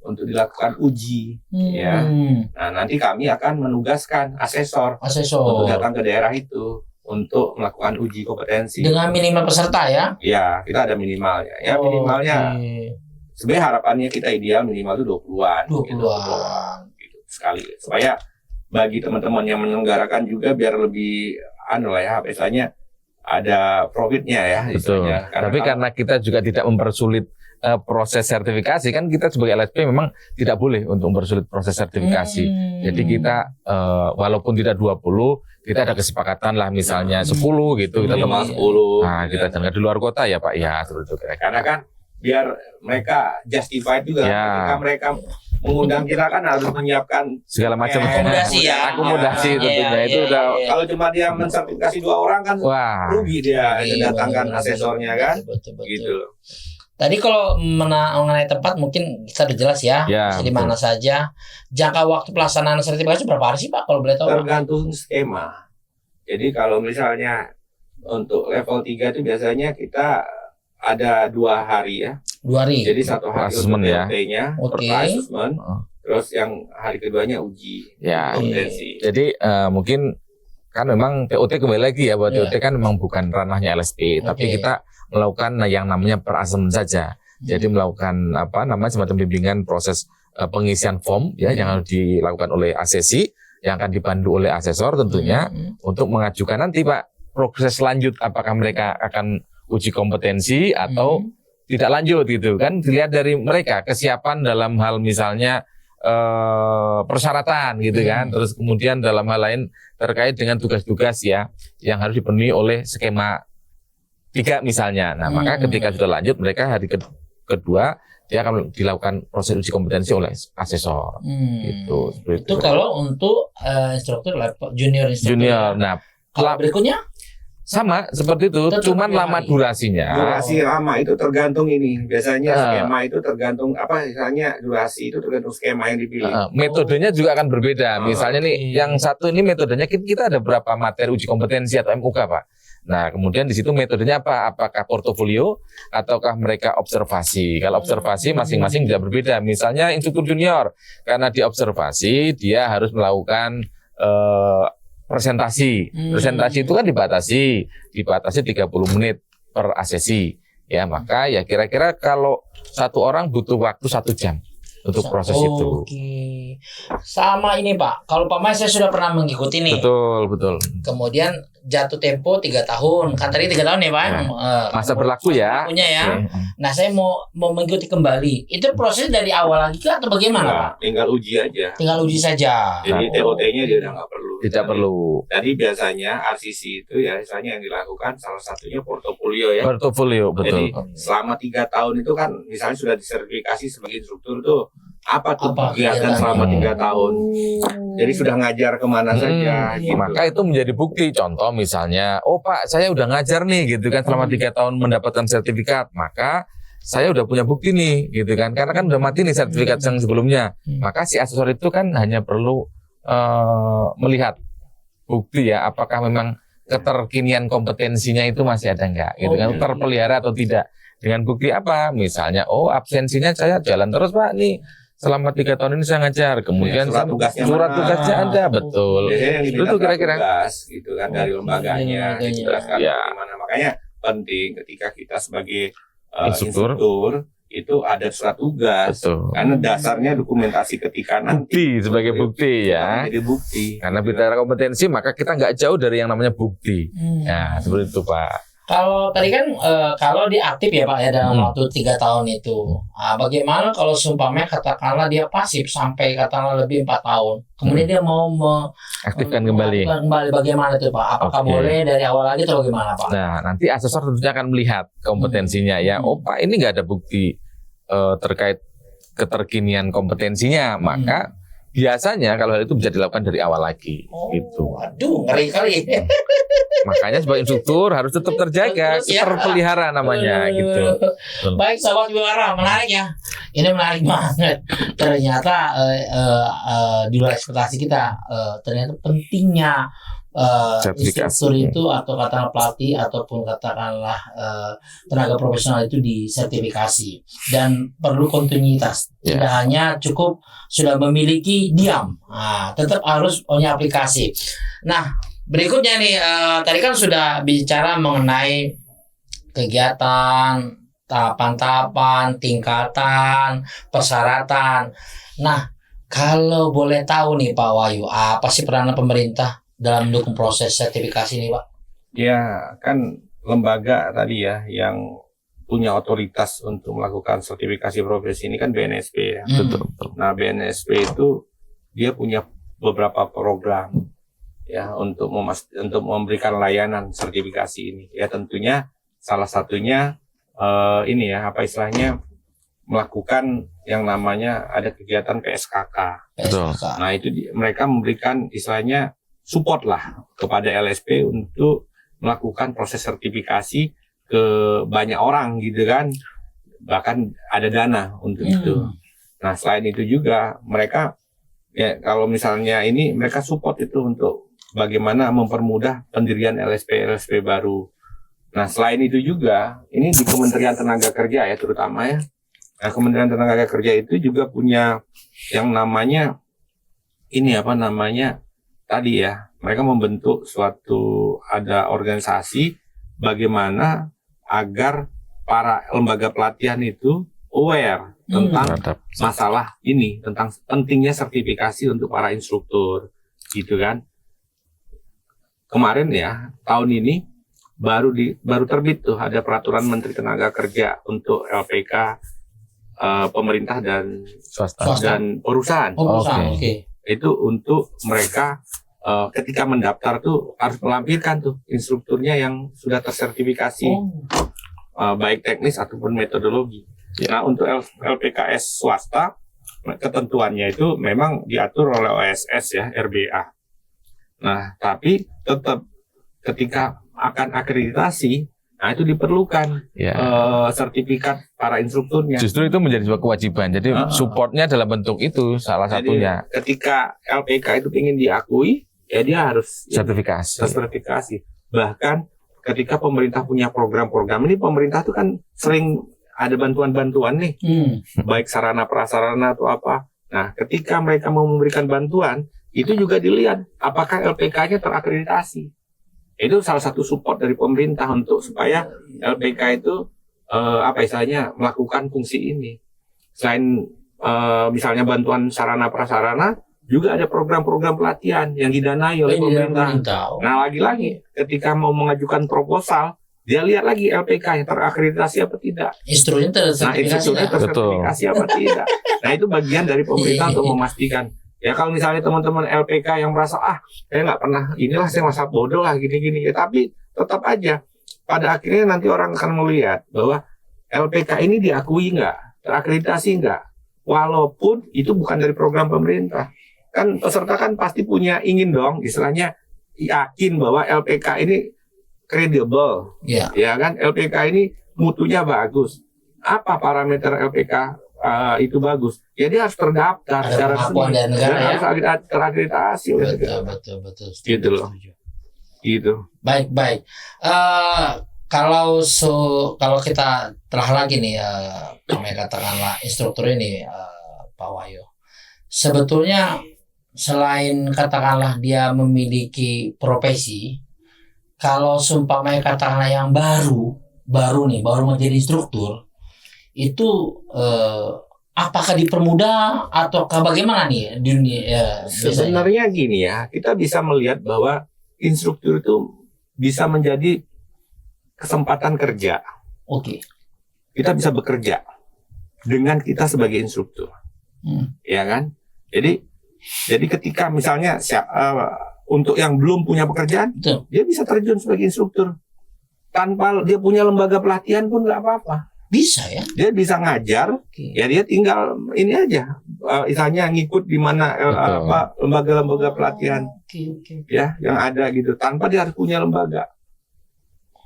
Speaker 2: untuk dilakukan uji, ya. Nah nanti kami akan menugaskan asesor untuk datang ke daerah itu untuk melakukan uji kompetensi
Speaker 1: dengan minimal peserta ya?
Speaker 2: Ya, kita ada minimalnya. Ya minimalnya. Sebenarnya harapannya kita ideal minimal itu 20-an.
Speaker 1: 20-an.
Speaker 2: Gitu, sekali. Supaya bagi teman-teman yang menyelenggarakan juga biar lebih biasanya ada profitnya ya.
Speaker 3: Betul. Karena kita juga tidak mempersulit proses sertifikasi, kan kita sebagai LSP memang tidak boleh untuk mempersulit proses sertifikasi. Jadi kita walaupun tidak 20, kita ada kesepakatan lah misalnya 10 gitu. Kita
Speaker 2: minimal 10.
Speaker 3: Nah, kita jangan di luar kota ya Pak ya, seperti itu.
Speaker 2: Karena kan biar mereka justified juga ketika mereka mengundang kita kan harus menyiapkan
Speaker 3: segala macam
Speaker 2: akomodasi
Speaker 3: tentunya itu udah.
Speaker 2: Kalau cuma dia mensertifikasi 2 orang kan rugi dia datangkan asesornya kan gitu.
Speaker 1: Tadi kalau mengenai tempat mungkin kita udah jelas ya, di mana saja. Jangka waktu pelaksanaan sertifikasi berapa hari sih Pak kalau boleh tahu?
Speaker 2: Tergantung skema. Jadi kalau misalnya untuk level 3 itu biasanya kita ada 2 hari ya.
Speaker 1: 2 hari.
Speaker 2: Jadi 1 hari untuk TOT-nya, assessment. Terus yang hari keduanya uji kompetensi.
Speaker 3: Jadi mungkin kan memang TOT kembali lagi ya, bahwa TOT kan memang bukan ranahnya LSP, tapi kita melakukan yang namanya per-assessment saja. Jadi melakukan semacam bimbingan proses pengisian form ya yang harus dilakukan oleh asesi, yang akan dipandu oleh asesor tentunya untuk mengajukan nanti Pak proses lanjut apakah mereka akan uji kompetensi atau tidak lanjut gitu kan, dilihat dari mereka kesiapan dalam hal misalnya persyaratan gitu kan, terus kemudian dalam hal lain terkait dengan tugas-tugas ya yang harus dipenuhi oleh skema 3 misalnya. Nah maka ketika sudah lanjut mereka hari kedua dia akan dilakukan proses uji kompetensi oleh asesor gitu.
Speaker 1: Itu kalau untuk instruktur junior instruktur.
Speaker 3: Nah
Speaker 1: kalau berikutnya
Speaker 3: sama seperti itu, cuman lama durasinya.
Speaker 2: Durasi lama itu tergantung ini. Biasanya skema itu tergantung misalnya durasi itu tergantung skema yang dipilih.
Speaker 3: Metodenya juga akan berbeda. Misalnya nih, yang satu ini metodenya kita ada berapa materi uji kompetensi atau MUK Pak. Nah, kemudian di situ metodenya apa? Apakah portofolio ataukah mereka observasi? Kalau observasi masing-masing bisa berbeda. Misalnya instruktur junior, karena di observasi dia harus melakukan presentasi itu kan dibatasi 30 menit per asesi ya, maka ya kira-kira kalau satu orang butuh waktu 1 jam untuk proses itu.
Speaker 1: Sama ini Pak, kalau Pak Mas saya sudah pernah mengikuti nih.
Speaker 3: Betul. Kemudian
Speaker 1: jatuh tempo 3 tahun, kan tadi 3 tahun ya Pak.
Speaker 3: Masa berlaku ya.
Speaker 1: Nah saya mau mengikuti kembali. Itu proses dari awal lagi atau bagaimana Pak?
Speaker 2: Tinggal uji aja.
Speaker 1: Tinggal uji saja.
Speaker 2: Jadi TOT-nya dia udah nggak perlu.
Speaker 3: Tidak perlu.
Speaker 2: Jadi biasanya RCC itu ya misalnya yang dilakukan salah satunya portofolio ya.
Speaker 3: Portofolio betul.
Speaker 2: Jadi selama 3 tahun itu kan misalnya sudah disertifikasi sebagai instruktur tuh apa tuh kegiatan selama 3 tahun. Jadi sudah ngajar kemana saja. Gitu.
Speaker 3: Maka itu menjadi bukti. Contoh misalnya, oh Pak, saya udah ngajar nih, gitu kan, selama 3 tahun mendapatkan sertifikat. Maka saya udah punya bukti nih, gitu kan. Karena kan udah mati nih sertifikat yang sebelumnya. Maka si asesor itu kan hanya perlu melihat bukti ya, apakah memang keterkinian kompetensinya itu masih ada enggak, gitu kan, terpelihara atau tidak. Dengan bukti apa? Misalnya, oh absensinya saya jalan terus Pak nih, selama 3 tahun ini saya ngajar. Kemudian surat tugasnya ada, betul.
Speaker 2: Itu tuh kira-kira tugas, gitu kan, dari lembaganya, dijelaskan gimana. Makanya penting ketika kita sebagai instruktur itu ada surat tugas. Betul. Karena dasarnya dokumentasi ketika nanti.
Speaker 3: Bukti, sebagai bukti ya.
Speaker 2: Jadi bukti.
Speaker 3: Karena bicara kompetensi, maka kita nggak jauh dari yang namanya bukti. Nah, seperti itu Pak.
Speaker 1: Kalau tadi kan kalau dia aktif ya Pak ya dalam waktu 3 tahun itu. Bagaimana kalau seumpamanya katakanlah dia pasif sampai katakanlah lebih 4 tahun. Kemudian dia mau
Speaker 3: aktifkan kembali.
Speaker 1: Bagaimana itu Pak? Apakah boleh dari awal lagi atau bagaimana Pak?
Speaker 3: Nah, nanti asesor tentunya akan melihat kompetensinya ya. Oh Pak, ini nggak ada bukti terkait keterkinian kompetensinya, maka biasanya kalau hal itu bisa dilakukan dari awal lagi. Gitu.
Speaker 1: Aduh, ngeri kali.
Speaker 3: Makanya sebagai instruktur harus tetap terjaga, terpelihara namanya gitu.
Speaker 1: Baik sahabat Wira, menarik ya. Ini menarik banget. Ternyata di luar ekspektasi kita, ternyata pentingnya instruktur itu atau katakanlah pelatih ataupun katakanlah tenaga profesional itu disertifikasi dan perlu kontinuitas. Tidak hanya cukup sudah memiliki diam, tetap harus punya aplikasi. Nah, berikutnya nih, tadi kan sudah bicara mengenai kegiatan, tahapan-tahapan, tingkatan, persyaratan. Nah, kalau boleh tahu nih Pak Wahyu, apa sih peranan pemerintah dalam mendukung proses sertifikasi ini Pak?
Speaker 2: Ya, kan lembaga tadi ya yang punya otoritas untuk melakukan sertifikasi profesi ini kan BNSP ya.
Speaker 3: Betul.
Speaker 2: Nah, BNSP itu dia punya beberapa program ya untuk memberikan layanan sertifikasi ini. Ya tentunya salah satunya ini ya apa istilahnya melakukan yang namanya ada kegiatan PSKK. Nah, itu mereka memberikan istilahnya support lah kepada LSP untuk melakukan proses sertifikasi ke banyak orang gitu kan, bahkan ada dana untuk itu. Nah, selain itu juga mereka ya kalau misalnya ini mereka support itu untuk bagaimana mempermudah pendirian LSP baru. Nah, selain itu juga ini di Kementerian Tenaga Kerja ya terutama ya. Nah, Kementerian Tenaga Kerja itu juga punya yang namanya ini apa namanya tadi ya, mereka membentuk suatu ada organisasi bagaimana agar para lembaga pelatihan itu aware tentang masalah ini, tentang pentingnya sertifikasi untuk para instruktur, gitu kan. Kemarin ya, tahun ini baru terbit tuh ada peraturan Menteri Tenaga Kerja untuk LPK pemerintah dan swasta dan perusahaan. Itu untuk mereka ketika mendaftar tuh harus melampirkan tuh instrukturnya yang sudah tersertifikasi baik teknis ataupun metodologi. Nah, untuk LPKS swasta ketentuannya itu memang diatur oleh OSS ya, RBA. Nah, tapi tetap ketika akan akreditasi, nah itu diperlukan sertifikat para instrukturnya.
Speaker 3: Justru itu menjadi sebuah kewajiban. Jadi supportnya dalam bentuk itu salah satunya.
Speaker 2: Ketika LPK itu ingin diakui, ya dia harus sertifikasi. Bahkan ketika pemerintah punya program-program ini, pemerintah itu kan sering ada bantuan-bantuan nih, baik sarana prasarana atau apa. Nah, ketika mereka mau memberikan bantuan, itu juga dilihat apakah LPK-nya terakreditasi. Itu salah satu support dari pemerintah untuk supaya LPK itu apa istilahnya melakukan fungsi ini. Selain misalnya bantuan sarana prasarana, juga ada program-program pelatihan yang didanai oleh pemerintah. Nah, lagi-lagi ketika mau mengajukan proposal, dia lihat lagi LPK yang terakreditasi apa tidak.
Speaker 1: Instruksinya
Speaker 2: tersertifikasi apa tidak. Nah, itu bagian dari pemerintah untuk memastikan. Ya kalau misalnya teman-teman LPK yang merasa saya nggak pernah, inilah saya masa bodoh lah gini-gini ya, tapi tetap aja pada akhirnya nanti orang akan melihat bahwa LPK ini diakui nggak, terakreditasi nggak. walaupun itu bukan dari program pemerintah. Kan peserta kan pasti punya ingin dong, istilahnya yakin bahwa LPK ini kredibel, ya kan, LPK ini mutunya bagus. Apa parameter LPK itu bagus? Ya dia harus terdaftar secara resmi dan harus terakreditasi.
Speaker 1: Betul.
Speaker 2: Gitu loh. Gitu.
Speaker 1: Baik. Kalau kita telah lagi nih, katakanlah instruktur ini, Pak Wahyu, sebetulnya selain katakanlah dia memiliki profesi, kalau seumpamanya katakanlah yang baru menjadi instruktur, itu apakah dipermudah ataukah bagaimana nih di dunia?
Speaker 2: Sebenarnya gini ya, kita bisa melihat bahwa instruktur itu bisa menjadi kesempatan kerja.
Speaker 1: Oke.
Speaker 2: Kita bisa bekerja dengan kita sebagai instruktur, ya kan? Jadi ketika misalnya untuk yang belum punya pekerjaan, betul, dia bisa terjun sebagai instruktur tanpa dia punya lembaga pelatihan pun nggak apa-apa.
Speaker 1: Bisa ya?
Speaker 2: Dia bisa ngajar, ya dia tinggal ini aja, misalnya ngikut di mana lembaga-lembaga pelatihan, ya yang ada gitu, tanpa dia harus punya lembaga.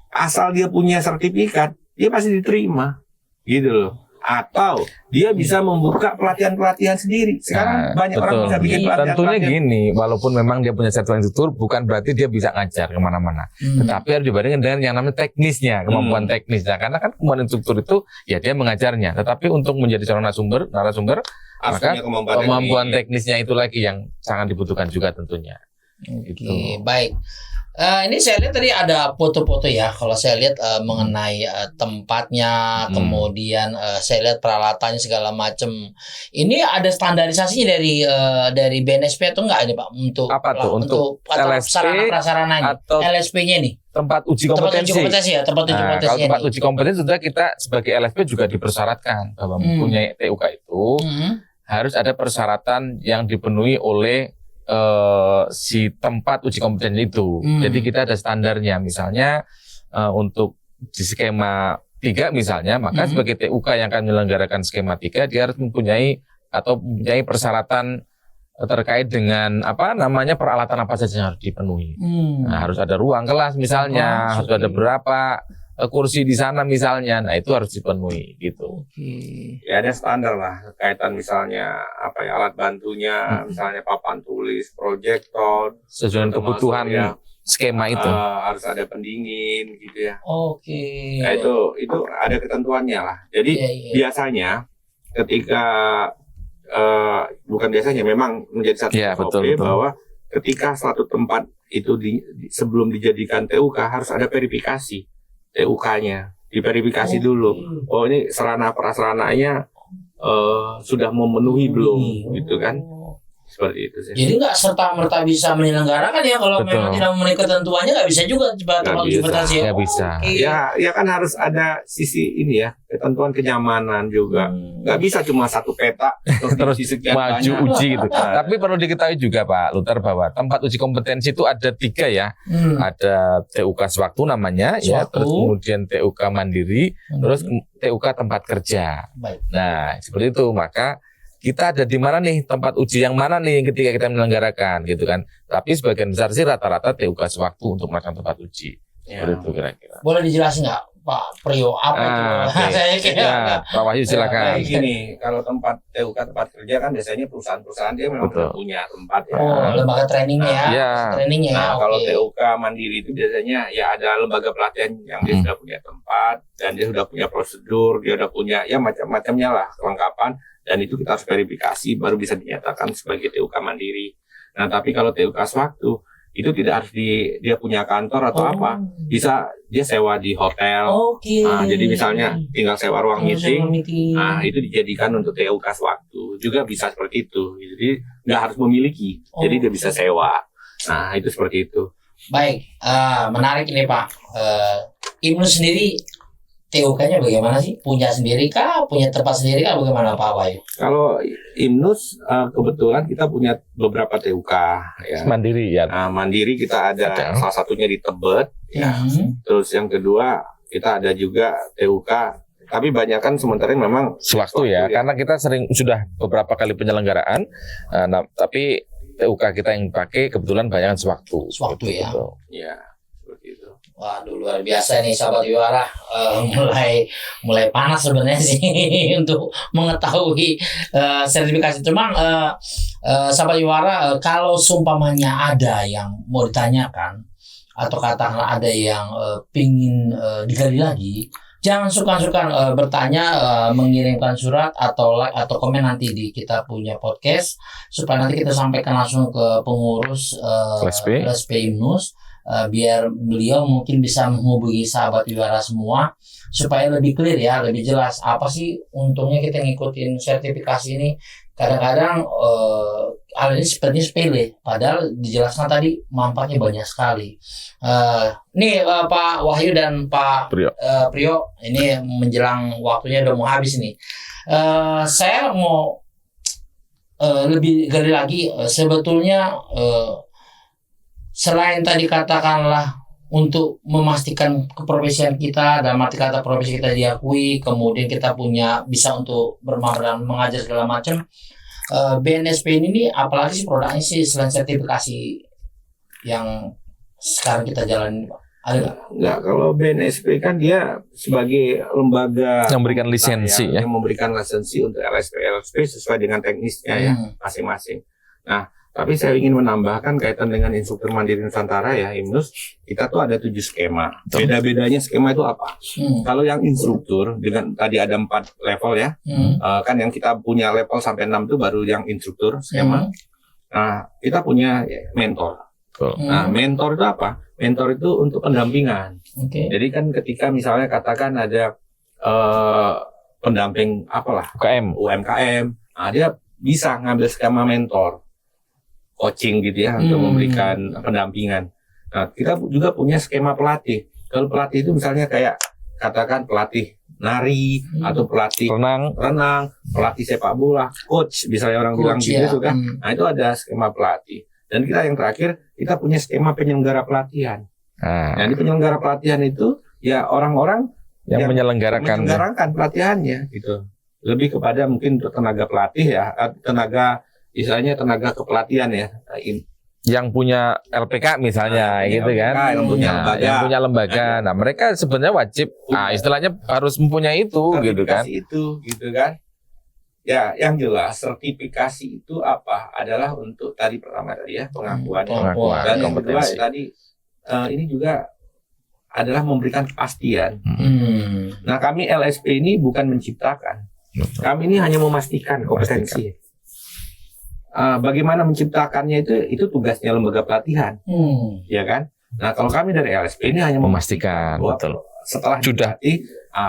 Speaker 2: Asal dia punya sertifikat, dia pasti diterima, gitu loh. Atau dia bisa membuka pelatihan-pelatihan sendiri. Sekarang banyak orang bisa bikin pelatihan.
Speaker 3: Tentunya gini, walaupun memang dia punya sertifikat instruktur, bukan berarti dia bisa ngajar kemana-mana. Tetapi harus dibandingkan dengan yang namanya teknisnya, kemampuan teknisnya. Karena kan kemampuan instruktur itu ya dia mengajarnya. Tetapi untuk menjadi seorang narasumber, maka kemampuan teknisnya itu lagi yang sangat dibutuhkan juga tentunya.
Speaker 1: Oke, baik. Ini saya lihat tadi ada foto-foto ya. Kalau saya lihat mengenai tempatnya, kemudian saya lihat peralatannya segala macam. Ini ada standarisasinya dari BNSP atau enggak ini Pak? Untuk
Speaker 3: apa tuh? Untuk
Speaker 1: sarana prasarananya atau LSP-nya nih?
Speaker 3: Tempat uji kompetensi.
Speaker 1: Tempat uji kompetensi.
Speaker 3: Kalau tempat uji kompetensi sudah kita sebagai LSP juga dipersyaratkan bahwa mempunyai TUK itu harus ada persyaratan yang dipenuhi oleh si tempat uji kompetensi itu. Jadi kita ada standarnya. Misalnya untuk di skema 3 misalnya, maka sebagai TUK yang akan menyelenggarakan skema 3 dia harus mempunyai persyaratan terkait dengan peralatan apa saja yang harus dipenuhi. Nah, harus ada ruang kelas misalnya, harus ada berapa kursi di sana misalnya. Nah, itu harus dipenuhi gitu.
Speaker 2: Ya ada standar lah kaitan misalnya alat bantunya, misalnya papan tulis, proyektor,
Speaker 3: sesuai dengan kebutuhan ya, skema itu.
Speaker 2: Harus ada pendingin gitu ya.
Speaker 1: Nah,
Speaker 2: itu ada ketentuannya lah. Jadi biasanya ketika bukan biasanya, memang menjadi satu SOP bahwa ketika suatu tempat itu sebelum dijadikan TUK harus ada verifikasi TUK-nya, diverifikasi dulu. Oh ini sarana prasarananya sudah memenuhi belum, gitu kan? Seperti itu sih.
Speaker 1: Jadi nggak serta-merta bisa menyelenggarakan ya kalau memang tidak memenuhi ketentuannya, nggak bisa juga
Speaker 3: Nggak bisa.
Speaker 2: Ya kan harus ada sisi ini ya, ketentuan kenyamanan juga. Nggak bisa cuma satu peta
Speaker 3: terus maju uji gitu. Tapi perlu diketahui juga Pak Luther bahwa tempat uji kompetensi itu ada 3 ya. Ada TUK sewaktu namanya, ya, terus kemudian TUK mandiri, terus TUK tempat kerja. Nah seperti itu, maka kita ada di mana nih, tempat uji yang mana nih ketika kita menyelenggarakan gitu kan. Tapi sebagian besar sih rata-rata TUK sewaktu untuk melakukan tempat uji. Seperti itu kira-kira.
Speaker 1: Boleh dijelasin nggak Pak Priyo apa itu?
Speaker 3: Pak Wahyu silakan.
Speaker 2: Gini, kalau tempat TUK tempat kerja kan biasanya perusahaan-perusahaan dia memang punya tempat ya.
Speaker 1: Lembaga trainingnya ya. Trainingnya.
Speaker 2: Nah, kalau TUK mandiri itu biasanya ya ada lembaga pelatihan yang dia sudah punya tempat dan dia sudah punya prosedur, dia sudah punya ya macam-macamnya lah kelengkapan. Dan itu kita harus verifikasi baru bisa dinyatakan sebagai TUK mandiri. Nah, tapi kalau TUK sewaktu itu tidak harus dia punya kantor atau apa, bisa dia sewa di hotel. Nah, jadi misalnya tinggal sewa ruang meeting. Nah, itu dijadikan untuk TUK sewaktu. Juga bisa seperti itu. Jadi nggak harus memiliki. Jadi dia bisa sewa. Nah, itu seperti itu.
Speaker 1: Baik, menarik ini Pak. IMNUS sendiri TUK-nya bagaimana sih? Punya sendiri kah? Punya tempat sendiri kah? Bagaimana Pak Wahyu?
Speaker 2: Kalau IMNUS kebetulan kita punya beberapa TUK ya.
Speaker 3: Mandiri ya.
Speaker 2: Nah, mandiri kita ada salah satunya di Tebet ya. Terus yang kedua kita ada juga TUK
Speaker 4: Tapi banyak kan sementara memang
Speaker 3: sewaktu ya, karena kita sudah beberapa kali penyelenggaraan, tapi TUK kita yang pakai kebetulan banyak kan sewaktu
Speaker 1: ya.
Speaker 4: Iya, seperti itu.
Speaker 1: Waduh, luar biasa nih sahabat Wiwara, mulai panas sebenarnya sih untuk mengetahui sertifikasi. Cuma sahabat Wiwara, kalau seumpamanya ada yang mau ditanyakan atau katakanlah ada yang pingin digali lagi, jangan sungkan-sungkan bertanya, mengirimkan surat atau like atau komen nanti di kita punya podcast supaya nanti kita sampaikan langsung ke pengurus LSP IMNUS, biar beliau mungkin bisa menghubungi sahabat Wiwara semua supaya lebih clear ya, lebih jelas apa sih untungnya kita ngikutin sertifikasi ini. Kadang-kadang hal ini sepertinya sepele, padahal dijelaskan tadi manfaatnya banyak sekali. Nih Pak Wahyu dan Pak Priyo, ini menjelang waktunya udah mau habis nih. Saya mau lebih gali lagi, sebetulnya selain tadi katakanlah untuk memastikan keprofesian kita, dalam arti kata profesi kita diakui, kemudian kita punya bisa untuk bermakna dan mengajar segala macam. BNSP ini apalagi sih produknya sih selain sertifikasi yang sekarang kita jalani, Pak? Ada
Speaker 4: nggak? Kalau BNSP kan dia sebagai lembaga
Speaker 3: yang memberikan lisensi
Speaker 4: yang memberikan lisensi untuk LSP sesuai dengan teknisnya ya masing-masing. Nah, tapi saya ingin menambahkan kaitan dengan Instruktur Mandiri Nusantara ya, IMNUS, kita tuh ada 7 skema. Beda-bedanya skema itu apa? Kalau yang instruktur dengan tadi ada 4 level ya, kan yang kita punya level sampai 6 itu baru yang instruktur skema. Nah, kita punya mentor. Nah, mentor itu apa? Mentor itu untuk pendampingan. Jadi kan ketika misalnya katakan ada pendamping apalah, UMKM, nah dia bisa ngambil skema mentor. Coaching gitu ya untuk memberikan pendampingan. Nah, kita juga punya skema pelatih. Kalau pelatih itu misalnya kayak katakan pelatih nari atau pelatih renang, pelatih sepak bola, coach misalnya orang bilang gitu kan. Nah, itu ada skema pelatih. Dan kita yang terakhir kita punya skema penyelenggara pelatihan. Nah, di penyelenggara pelatihan itu ya orang-orang
Speaker 3: yang menyelenggarakan
Speaker 4: pelatihannya gitu. Lebih kepada mungkin untuk tenaga pelatih ya, misalnya tenaga kepelatihan ya,
Speaker 3: yang punya LPK misalnya, gitu
Speaker 4: LPK,
Speaker 3: kan, yang punya lembaga. Nah, mereka sebenarnya wajib, istilahnya harus mempunyai itu, gitu kan.
Speaker 4: Ya, yang jelas sertifikasi itu apa? Adalah untuk tadi pertama tadi ya pengakuan, dan yang kedua tadi ini juga adalah memberikan kepastian. Nah, kami LSP ini bukan menciptakan, kami ini hanya memastikan kompetensi. Bagaimana menciptakannya itu tugasnya lembaga pelatihan, ya kan? Nah, kalau kami dari LSP ini hanya
Speaker 3: memastikan betul.
Speaker 4: Setelah
Speaker 3: sudah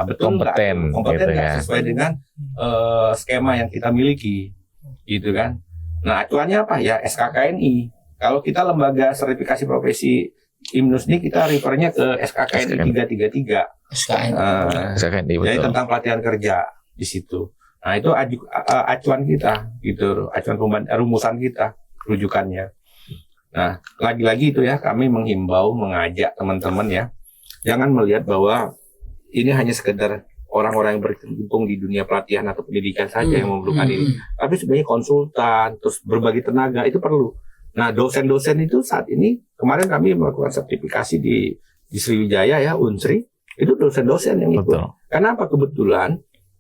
Speaker 4: betul
Speaker 3: kompeten
Speaker 4: gitu
Speaker 3: ya.
Speaker 4: Sesuai dengan skema yang kita miliki, gitu kan? Nah, acuannya apa ya? SKKNI. Kalau kita lembaga sertifikasi profesi IMNUS ini kita refernya ke SKKNI 333. SKKNI betul. Jadi tentang pelatihan kerja di situ. Nah, itu acuan kita, gitu, rumusan kita, rujukannya. Nah, lagi-lagi itu ya, kami menghimbau, mengajak teman-teman ya, jangan melihat bahwa ini hanya sekedar orang-orang yang berkecimpung di dunia pelatihan atau pendidikan saja yang memerlukan ini. Tapi sebenarnya konsultan, terus berbagi tenaga, itu perlu. Nah, dosen-dosen itu saat ini, kemarin kami melakukan sertifikasi di Sriwijaya ya, Unsri, itu dosen-dosen yang ikut. Betul. Karena apa? Kebetulan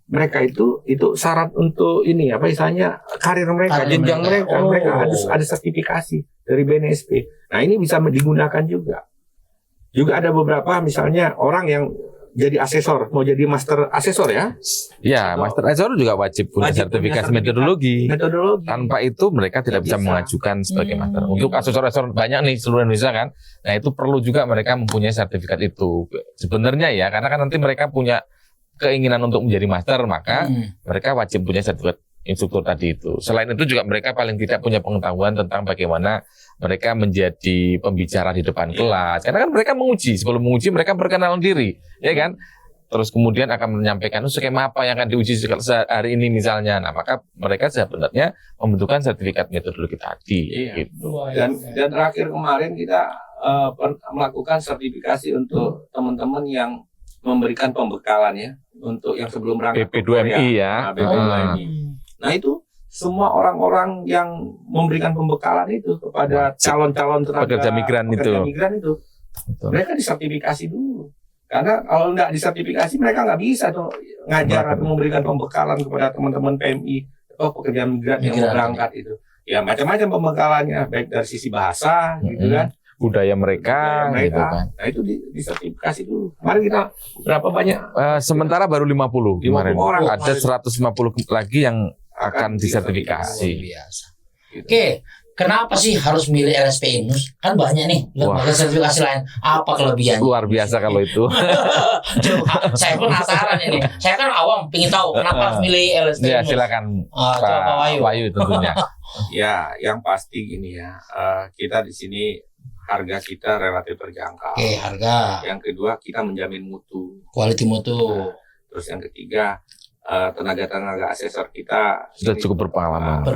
Speaker 4: mereka itu syarat untuk ini apa istilahnya karir mereka, jenjang mereka harus ada sertifikasi dari BNSP. Nah, ini bisa digunakan juga. Juga ada beberapa misalnya orang yang jadi asesor, mau jadi master asesor ya.
Speaker 3: Ya, master asesor juga wajib punya sertifikasi metodologi. Tanpa itu mereka tidak bisa mengajukan sebagai master. Untuk asesor-asesor banyak nih seluruh Indonesia kan. Nah, itu perlu juga mereka mempunyai sertifikat itu. Sebenarnya ya, karena kan nanti mereka punya keinginan untuk menjadi master, maka mereka wajib punya sertifikat instruktur tadi itu. Selain itu juga mereka paling tidak punya pengetahuan tentang bagaimana mereka menjadi pembicara di depan kelas. Karena kan mereka menguji, sebelum menguji mereka perkenalan diri, ya kan? Terus kemudian akan menyampaikan skema apa yang akan diuji hari ini misalnya. Nah, maka mereka sebenarnya membutuhkan sertifikat metodologi tadi. Gitu.
Speaker 4: Dan terakhir kemarin kita melakukan sertifikasi untuk teman-teman yang memberikan pembekalan ya untuk yang sebelum berangkat
Speaker 3: BP2MI ya.
Speaker 4: Nah, BP2MI. Nah itu semua orang-orang yang memberikan pembekalan itu kepada calon-calon
Speaker 3: pekerja migran itu,
Speaker 4: betul. Mereka disertifikasi dulu. Karena kalau nggak disertifikasi mereka nggak bisa tuh ngajar atau memberikan pembekalan kepada teman-teman PMI atau pekerja migran yang mau berangkat itu. Ya macam-macam pembekalannya, baik dari sisi bahasa gitu kan,
Speaker 3: budaya mereka gitu kan.
Speaker 4: Nah itu disertifikasi dulu. Kemarin kita berapa banyak?
Speaker 3: Sementara baru 50 kemarin.
Speaker 4: orang.
Speaker 3: Ada 150 lagi yang akan disertifikasi.
Speaker 1: Biasa. Oke, kenapa sih harus milih LSP Inus? Kan banyak nih lembaga sertifikasi lain. Apa kelebihannya?
Speaker 3: Luar biasa kalau itu.
Speaker 1: Coba, saya penasaran ini. Saya kan awam, pengen tahu kenapa harus milih LSP Inus.
Speaker 3: Ya silakan Pak Wahyu tentunya.
Speaker 4: Ya, yang pasti gini ya, kita di sini harga kita relatif terjangkau.
Speaker 1: Oke, harga.
Speaker 4: Yang kedua, kita menjamin mutu.
Speaker 1: Quality mutu.
Speaker 4: Nah, terus yang ketiga, tenaga-tenaga asesor kita
Speaker 3: sudah cukup berpengalaman.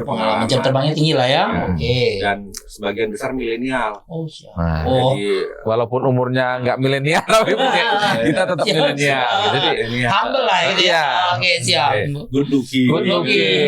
Speaker 1: Jam terbangnya tinggi lah ya. Oke.
Speaker 4: Dan sebagian besar milenial.
Speaker 1: Oh, siap.
Speaker 3: Nah,
Speaker 4: jadi
Speaker 3: walaupun umurnya nggak milenial tapi kita tetap milenial. Jadi
Speaker 1: humble lah itu ya. Oke, siap.
Speaker 4: Good looking.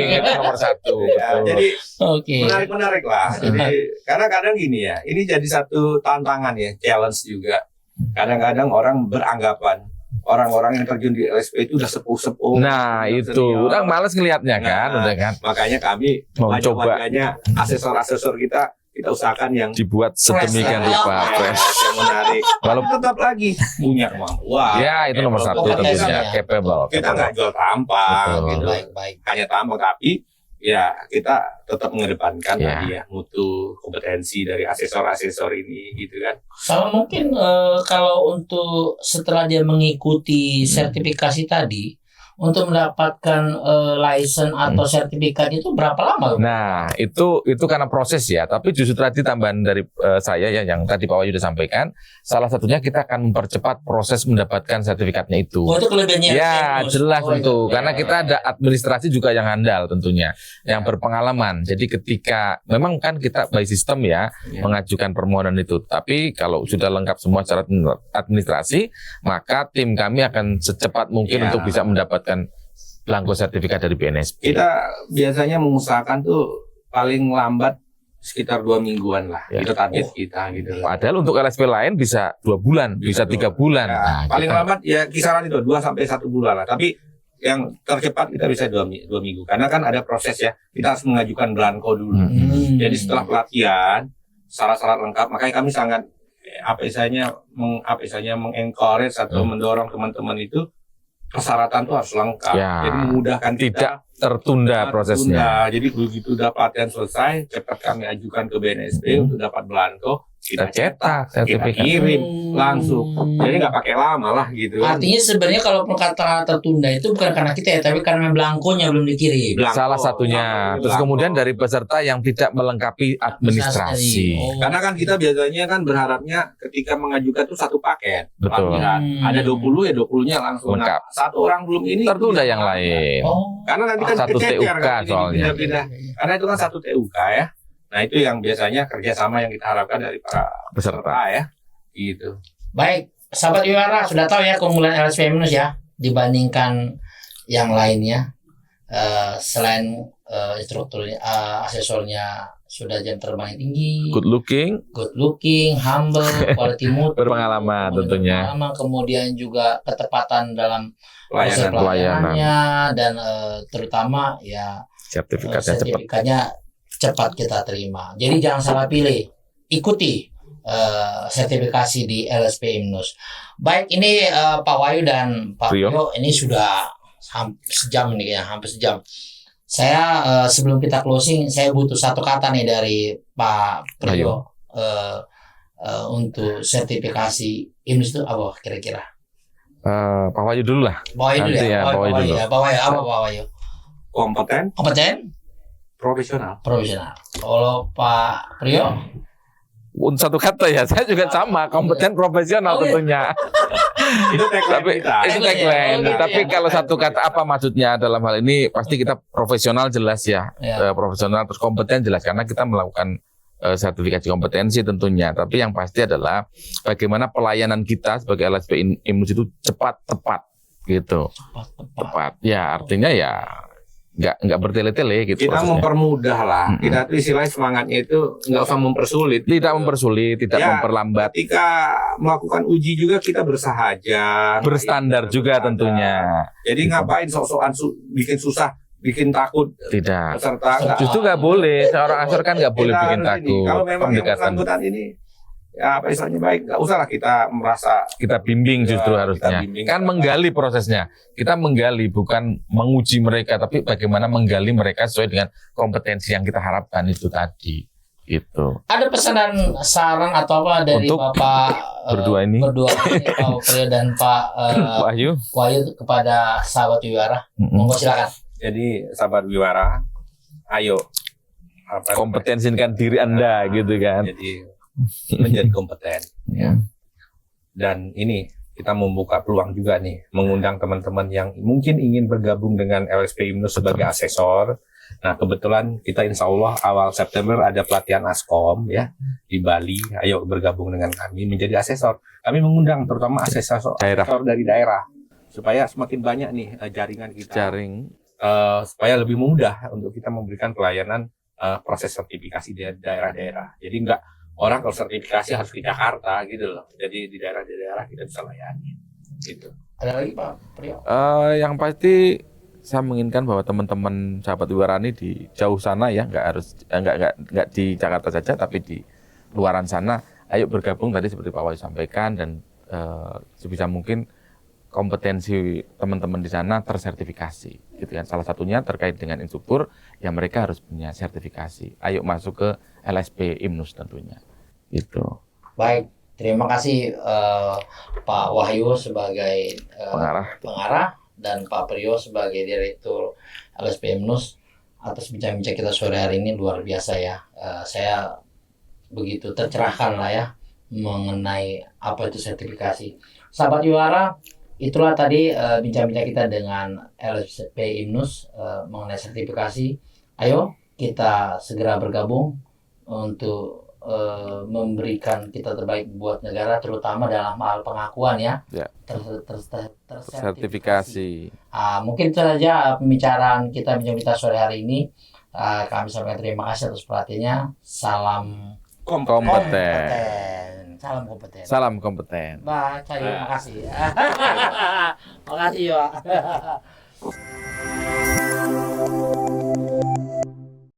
Speaker 3: Itu nomor satu.
Speaker 4: Ya, jadi
Speaker 1: oke.
Speaker 4: Menarik lah. Jadi karena kadang gini ya, ini jadi satu tantangan ya, challenge juga. Kadang-kadang orang beranggapan orang-orang yang terjun di LSP itu udah sepuh-sepuh.
Speaker 3: Nah itu, udah males ngelihatnya kan, udah kan.
Speaker 4: Makanya kami
Speaker 3: mau coba.
Speaker 4: Makanya asesor-asesor kita usahakan yang
Speaker 3: dibuat sedemikian rupa, fresh,
Speaker 4: yang menarik. Walaupun tetap lagi punya kemampuan.
Speaker 3: Ya itu nomor satu tentunya, capable.
Speaker 4: Kita nggak jual tampang, gitu.
Speaker 1: Baik.
Speaker 4: Hanya tampang, tapi ya kita tetap mengedepankan tadi ya mutu, kompetensi dari asesor-asesor ini gitu kan.
Speaker 1: Sama mungkin kalau untuk setelah dia mengikuti sertifikasi tadi untuk mendapatkan license atau sertifikat itu berapa lama?
Speaker 3: Nah itu karena proses ya. Tapi justru tadi tambahan dari saya ya yang tadi Pak Wahyu sudah sampaikan, salah satunya kita akan mempercepat proses mendapatkan sertifikatnya itu.
Speaker 1: Oh, itu kelebihannya.
Speaker 3: Ya jelas tentu. Karena kita ada administrasi juga yang handal tentunya, yang berpengalaman. Jadi ketika memang kan kita by system ya mengajukan permohonan itu. Tapi kalau sudah lengkap semua syarat administrasi, maka tim kami akan secepat mungkin untuk bisa mendapatkan belangko sertifikat dari BNSP.
Speaker 4: Kita biasanya mengusahakan tuh paling lambat sekitar 2 mingguan lah. Itu target kita gitu.
Speaker 3: Padahal untuk LSP lain bisa 2 bulan, bisa 3 bulan.
Speaker 4: Nah, paling lambat ya kisaran itu 2 sampai 1 bulan lah. Tapi yang tercepat kita bisa 2 minggu. Karena kan ada proses ya. Kita harus mengajukan belangko dulu. Jadi setelah pelatihan, syarat-syarat lengkap, makanya kami sangat mengencourage atau mendorong teman-teman itu persyaratan itu harus lengkap. Jadi memudahkan kita.
Speaker 3: Tidak tertunda prosesnya.
Speaker 4: Jadi begitu udah pelatihan selesai, cepat kami ajukan ke BNSP untuk dapat belangko. Kita cetak, kita kirim langsung. Jadi nggak pakai lama lah gitu.
Speaker 1: Artinya sebenarnya kalau kata tertunda itu bukan karena kita ya, tapi karena belangkonya belum dikirim.
Speaker 3: Salah satunya. Terus kemudian dari peserta yang tidak melengkapi administrasi.
Speaker 4: Karena kan kita biasanya kan berharapnya ketika mengajukan itu satu paket.
Speaker 3: Betul.
Speaker 4: Ada 20 ya 20-nya langsung.
Speaker 3: Lengkap.
Speaker 4: Nah, satu orang belum ini
Speaker 3: tertunda yang lain.
Speaker 4: Karena nanti kan
Speaker 3: satu TUK soalnya.
Speaker 4: Karena itu kan satu TUK ya. Nah itu yang biasanya kerjasama yang kita harapkan dari para peserta ya, gitu.
Speaker 1: Baik, sahabat Wiwara sudah tahu ya keunggulan LSP Inus ya dibandingkan yang lainnya. Selain instrukturnya, asesornya sudah jam terbang tinggi,
Speaker 3: good looking,
Speaker 1: humble, quality mutu,
Speaker 3: berpengalaman tentunya.
Speaker 1: Kemudian juga ketepatan dalam
Speaker 3: pelayanannya
Speaker 1: dan terutama ya sertifikatnya cepat kita terima. Jadi jangan salah pilih, ikuti sertifikasi di LSP Inus. Baik, ini Pak Wahyu dan Pak Prio ini sudah hampir sejam ini ya, hampir sejam. Saya sebelum kita closing, saya butuh satu kata nih dari Pak Prio untuk sertifikasi Inus itu apa kira-kira?
Speaker 3: Pak Wahyu dulu lah.
Speaker 1: Pak Wahyu dulu ya. Pak Wahyu apa Pak Wahyu?
Speaker 4: Kompeten. Profesional.
Speaker 1: Kalau Pak Prio?
Speaker 3: Satu kata ya, saya juga sama, kompeten profesional tentunya.
Speaker 4: Itu tagline kita.
Speaker 3: Itu tagline. Tapi kalau satu kata apa maksudnya dalam hal ini pasti kita profesional jelas ya. Profesional terus kompeten jelas karena kita melakukan sertifikasi kompetensi tentunya, tapi yang pasti adalah bagaimana pelayanan kita sebagai LSP IMNUS itu cepat, tepat gitu. Tepat. Ya artinya ya nggak bertele-tele gitu.
Speaker 4: Kita
Speaker 3: prosesnya
Speaker 4: mempermudah lah. Kita tuh istilahnya semangatnya itu nggak usah mempersulit.
Speaker 3: Tidak mempersulit, tidak
Speaker 4: Ya,
Speaker 3: memperlambat.
Speaker 4: Ketika melakukan uji juga kita bersahaja,
Speaker 3: Berstandar juga tentunya.
Speaker 4: Jadi ngapain sok-sokan bikin susah, bikin takut
Speaker 3: Tidak.
Speaker 4: peserta?
Speaker 3: Justru nggak boleh. Seorang asesor kan nggak boleh
Speaker 4: Kita
Speaker 3: bikin
Speaker 4: harus ini.
Speaker 3: takut.
Speaker 4: Kalau memang yang
Speaker 3: Pendekatan
Speaker 4: bersangkutan ini ya apa istilahnya baik, nggak usah lah kita merasa
Speaker 3: kita bimbing justru
Speaker 4: Ya,
Speaker 3: harusnya.
Speaker 4: kita bimbing.
Speaker 3: Kan menggali prosesnya. Kita menggali bukan menguji mereka, tapi bagaimana menggali mereka sesuai dengan kompetensi yang kita harapkan itu tadi. Gitu.
Speaker 1: Ada pesanan saran atau apa dari
Speaker 3: Untuk
Speaker 1: Bapak
Speaker 3: berdua ini.
Speaker 1: Pak Priyo dan Pak
Speaker 3: Wahyu.
Speaker 1: Wahyu kepada sahabat Wiwara? Monggo silakan.
Speaker 4: jadi sahabat Wiwara, ayo
Speaker 3: Kompetensikan diri Anda gitu kan.
Speaker 4: Jadi menjadi kompeten.
Speaker 3: Ya.
Speaker 4: Dan ini kita membuka peluang juga nih, mengundang teman-teman yang mungkin ingin bergabung dengan LSP IMNUS sebagai asesor. Nah kebetulan kita insya Allah awal September ada pelatihan Askom ya di Bali. Ayo bergabung dengan kami menjadi asesor. Kami mengundang terutama asesor dari daerah supaya semakin banyak nih jaringan kita. Supaya lebih mudah untuk kita memberikan pelayanan proses sertifikasi di daerah-daerah. Jadi enggak orang kalau sertifikasi harus ke Jakarta gitu loh. Jadi di daerah-daerah kita bisa layani. Gitu.
Speaker 1: Ada lagi Pak Priyo?
Speaker 3: Yang pasti saya menginginkan bahwa teman-teman sahabat Wiwara ini di jauh sana ya, nggak di Jakarta saja, tapi di luaran sana, ayo bergabung tadi seperti Pak Wahyu sampaikan dan sebisa mungkin kompetensi teman-teman di sana tersertifikasi, gitu kan. Salah satunya terkait dengan instruktur, ya mereka harus punya sertifikasi. Ayo masuk ke LSP IMNUS tentunya, gitu.
Speaker 1: Baik, terima kasih Pak Wahyu sebagai pengarah dan Pak Priyo sebagai Direktur LSP IMNUS atas bincang-bincang kita sore hari ini luar biasa ya. Saya begitu tercerahkan lah ya mengenai apa itu sertifikasi. Sahabat Wiwara, itulah tadi bincang-bincang kita dengan LSP IMNUS mengenai sertifikasi. Ayo kita segera bergabung untuk memberikan kita terbaik buat negara, terutama dalam hal pengakuan ya.
Speaker 3: Tersertifikasi.
Speaker 1: Mungkin itu saja pembicaraan kita bincang-bincang sore hari ini. Kami sampaikan terima kasih atas perhatiannya. Salam
Speaker 3: kompeten.
Speaker 1: Salam kompeten.
Speaker 3: Salam kompeten.
Speaker 1: Terima kasih. Makasih ya.